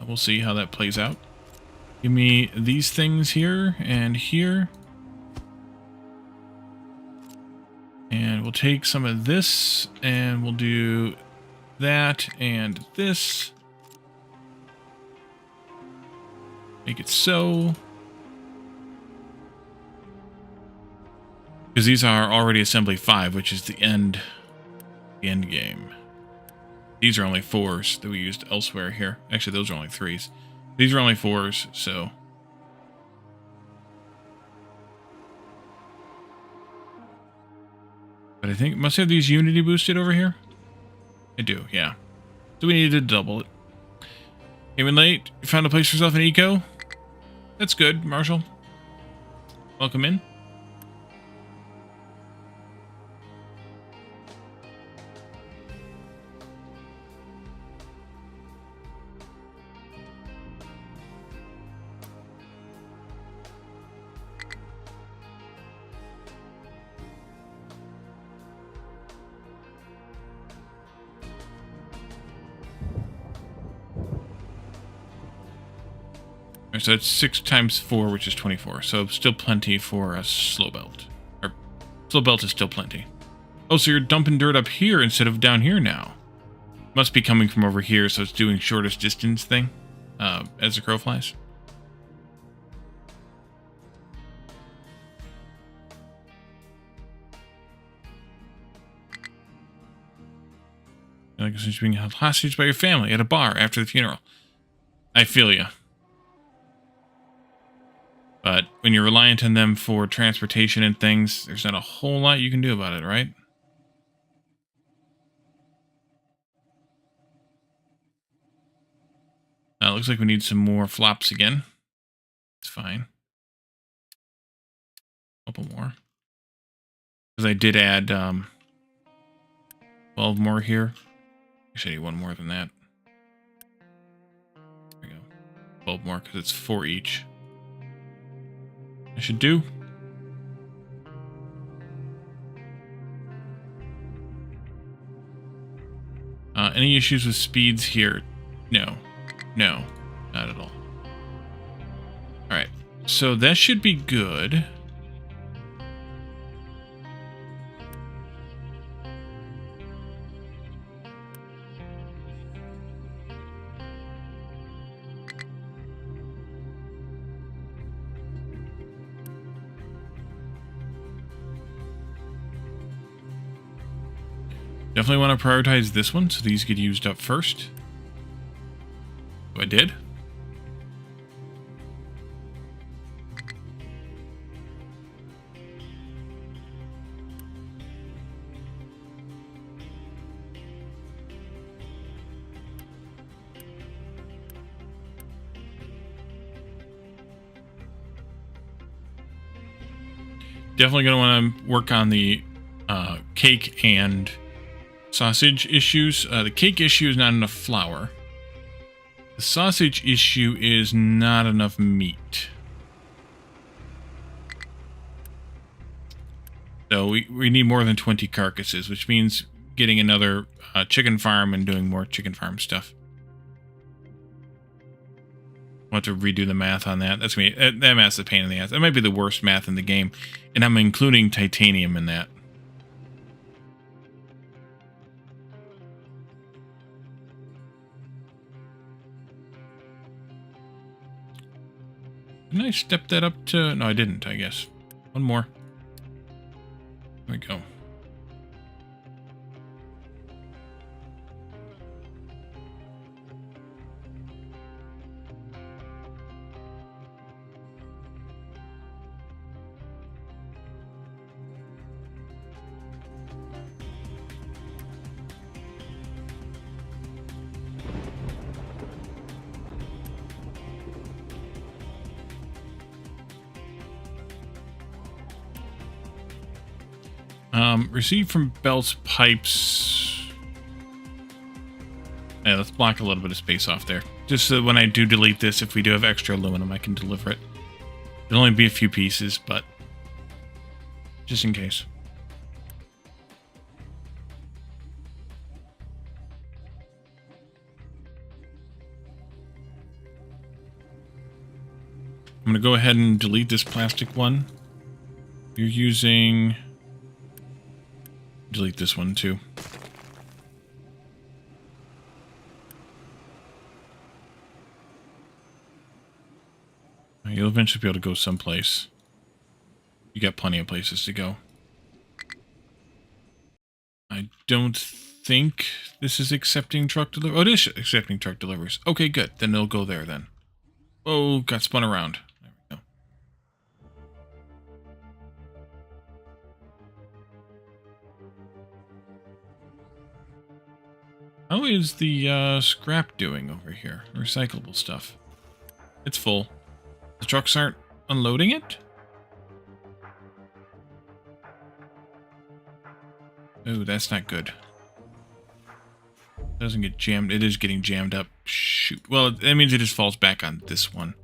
We'll see how that plays out. Give me these things here and here. And we'll take some of this and we'll do that and this. Make it so. Because these are already assembly 5, which is the end game. These are only 4s that we used elsewhere here. Actually, those are only 3s. These are only 4s, so. But I think, must have these Unity boosted over here? I do, yeah. So we need to double it. Came in late, you found a place for yourself in Eco? That's good, Marshall. Welcome in. So it's 6 times 4, which is 24. So still plenty for a slow belt. Or slow belt is still plenty. Oh, so you're dumping dirt up here instead of down here now. Must be coming from over here, so it's doing shortest distance thing as the crow flies. Like you're being held hostage by your family at a bar after the funeral. I feel you. But when you're reliant on them for transportation and things, there's not a whole lot you can do about it, right? Now it looks like we need some more flops again. It's fine. A couple more. Because I did add 12 more here. Actually, I need one more than that. There we go. 12 more because it's 4 each. I should do. Any issues with speeds here? No. No. Not at all. Alright. So that should be good. Definitely want to prioritize this one, so these get used up first. So I did. definitely going to want to work on the cake and sausage issues. The cake issue is not enough flour. The sausage issue is not enough meat. So we need more than 20 carcasses, which means getting another chicken farm and doing more chicken farm stuff. I'll have to redo the math on that. That's me. That math's a pain in the ass. That might be the worst math in the game, and I'm including titanium in that. Didn't I step that up to... No, I didn't, I guess. One more. There we go. Received from belts, pipes. Yeah, let's block a little bit of space off there. Just so when I do delete this, if we do have extra aluminum, I can deliver it. It'll only be a few pieces, but just in case. I'm going to go ahead and delete this plastic one. You're using... Delete this one too. You'll eventually be able to go someplace. You got plenty of places to go. I don't think this is accepting truck delivery. Oh, it is accepting truck deliveries. Okay, good. Then it'll go there then. Oh, got spun around. There we go. How is the scrap doing over here? Recyclable stuff. It's full. The trucks aren't unloading it? Oh, that's not good. Doesn't get jammed. It is getting jammed up. Shoot. Well, that means it just falls back on this one.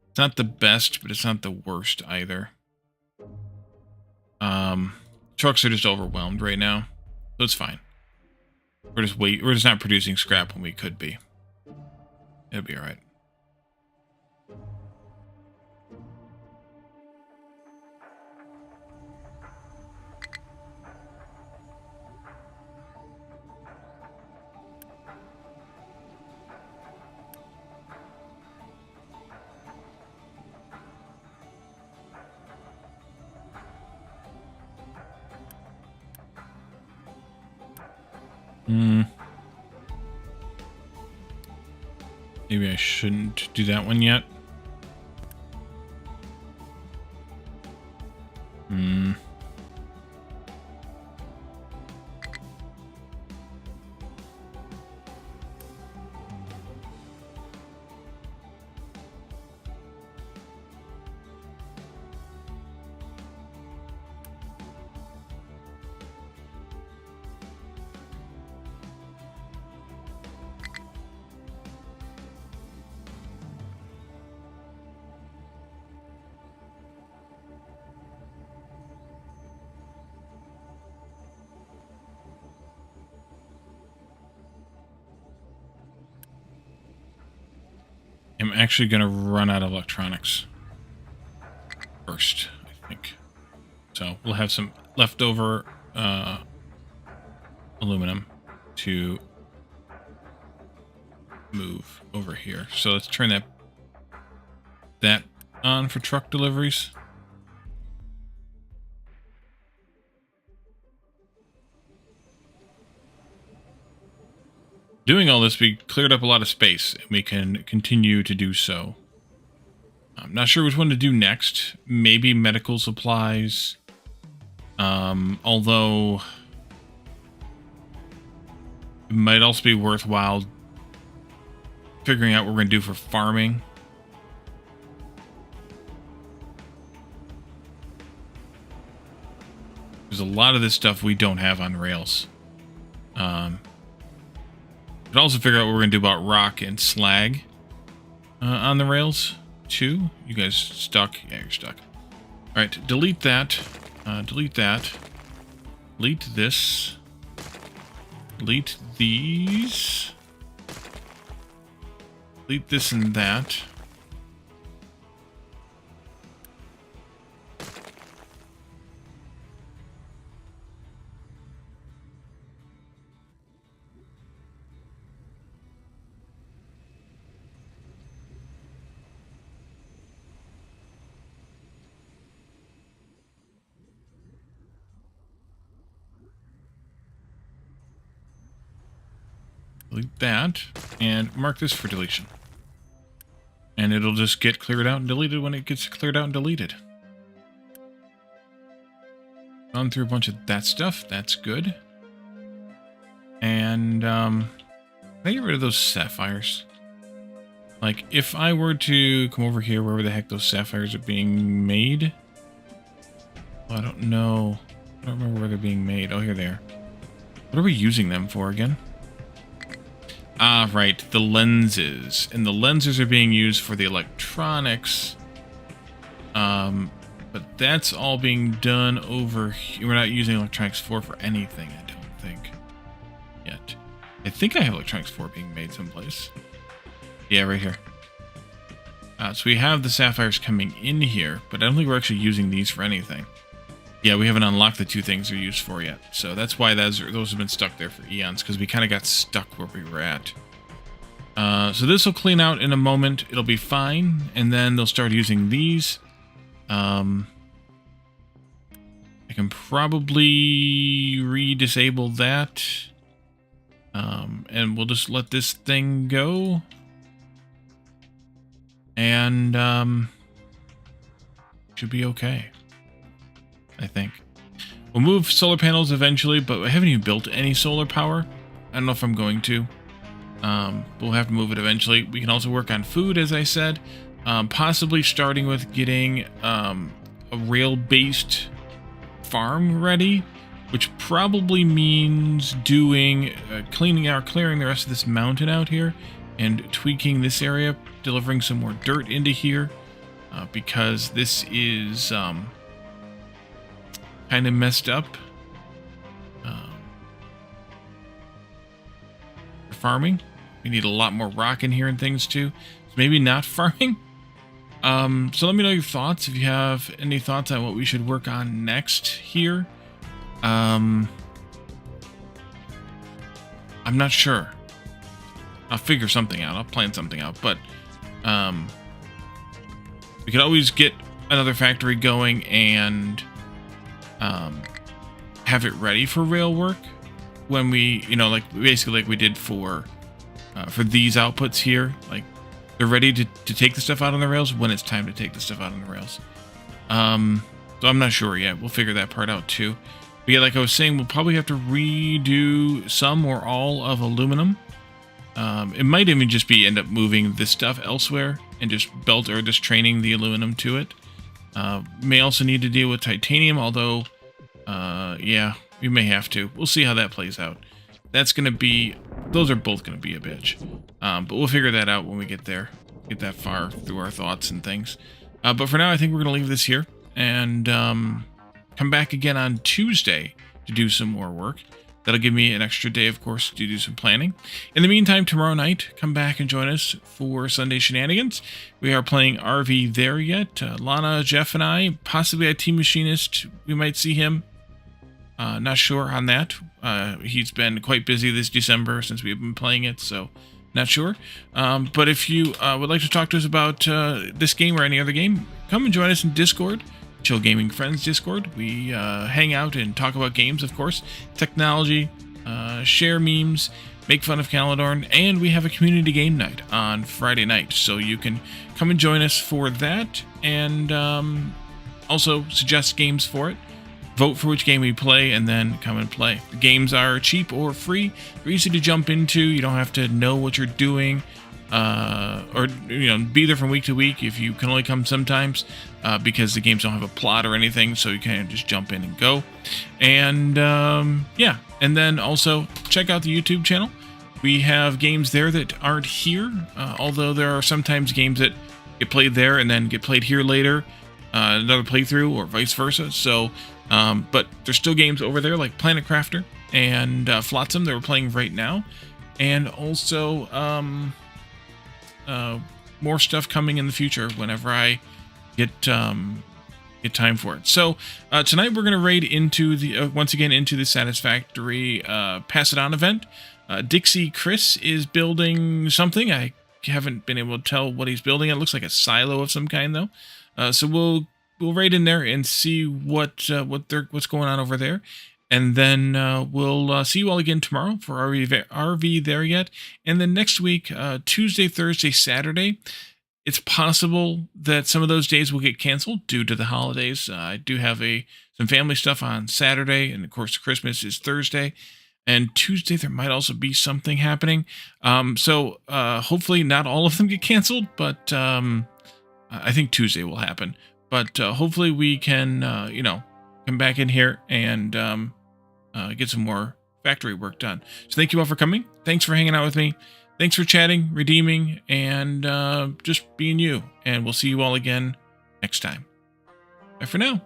It's not the best, but it's not the worst either. Trucks are just overwhelmed right now. So it's fine. We're just not producing scrap when we could be. It'll be alright. Maybe I shouldn't do that one yet. I'm actually going to run out of electronics first, I think. So we'll have some leftover aluminum to move over here. So let's turn that on for truck deliveries. Doing all this, we cleared up a lot of space, and we can continue to do so. I'm not sure which one to do next. Maybe medical supplies. Although it might also be worthwhile figuring out what we're going to do for farming. Because a lot of this stuff we don't have on rails. But also figure out what we're going to do about rock and slag on the rails, too. You guys stuck? Yeah, you're stuck. All right, delete that. Delete that. Delete this. Delete these. Delete this and that. Delete that, and mark this for deletion. And it'll just get cleared out and deleted when it gets cleared out and deleted. Gone through a bunch of that stuff, that's good. And, can I get rid of those sapphires? Like, if I were to come over here, wherever the heck those sapphires are being made. Well, I don't know. I don't remember where they're being made. Oh, here they are. What are we using them for again? Ah, right, the lenses. And the lenses are being used for the electronics. But that's all being done over here. We're not using Electronics 4 for anything, I don't think. Yet. I think I have Electronics 4 being made someplace. Yeah, right here. So we have the sapphires coming in here, but I don't think we're actually using these for anything. Yeah, we haven't unlocked the two things they're used for yet. So that's why those have been stuck there for eons, because we kind of got stuck where we were at. So this will clean out in a moment. It'll be fine. And then they'll start using these. I can probably re-disable that. And we'll just let this thing go. And should be okay. I think. We'll move solar panels eventually, but I haven't even built any solar power. I don't know if I'm going to. We'll have to move it eventually. We can also work on food, as I said. Possibly starting with getting a rail-based farm ready, which probably means doing clearing the rest of this mountain out here and tweaking this area, delivering some more dirt into here, because this is kind of messed up for farming. We need a lot more rock in here and things too. So maybe not farming. So let me know your thoughts if you have any thoughts on what we should work on next here. I'm not sure. I'll figure something out. I'll plan something out. But we could always get another factory going and have it ready for rail work when we, like basically like we did for these outputs here. Like they're ready to take the stuff out on the rails when it's time to take the stuff out on the rails. So I'm not sure yet. We'll figure that part out too. But yeah, like I was saying, we'll probably have to redo some or all of aluminum. It might even just be end up moving this stuff elsewhere and just just training the aluminum to it. May also need to deal with titanium, although, yeah, we may have to. We'll see how that plays out. Those are both going to be a bitch. But we'll figure that out when we get there. Get that far through our thoughts and things. But for now, I think we're going to leave this here and come back again on Tuesday to do some more work. That'll give me an extra day, of course, to do some planning. In the meantime, tomorrow night, come back and join us for Sunday Shenanigans. We are playing RV there yet. Lana, Jeff, and I, possibly a Team Machinist. We might see him. Not sure on that. He's been quite busy this December since we've been playing it, so not sure. But if you would like to talk to us about this game or any other game, come and join us in Discord. Chill Gaming Friends Discord. We hang out and talk about games, of course, technology, share memes, make fun of Caledorn, and we have a community game night on Friday night, so you can come and join us for that, and also suggest games for it. Vote for which game we play, and then come and play. The games are cheap or free. They're easy to jump into. You don't have to know what you're doing. or be there from week to week if you can only come sometimes, because the games don't have a plot or anything, so you can just jump in and go. And yeah, and then also check out the YouTube channel. We have games there that aren't here, although there are sometimes games that get played there and then get played here later, another playthrough, or vice versa. So, but there's still games over there like Planet Crafter and Flotsam that we're playing right now, and also more stuff coming in the future whenever I get time for it. So tonight we're going to raid into the once again into the Satisfactory Pass It On event. Dixie Chris is building something. I haven't been able to tell what he's building. It looks like a silo of some kind though. So we'll raid in there and see what's going on over there. And then we'll see you all again tomorrow for RV There Yet. And then next week, Tuesday, Thursday, Saturday, it's possible that some of those days will get canceled due to the holidays. I do have some family stuff on Saturday, and of course Christmas is Thursday. And Tuesday there might also be something happening. So hopefully not all of them get canceled, but I think Tuesday will happen. But hopefully we can, come back in here and get some more factory work done. So thank you all for coming. Thanks for hanging out with me. Thanks for chatting, redeeming, and just being you. And we'll see you all again next time. Bye for now.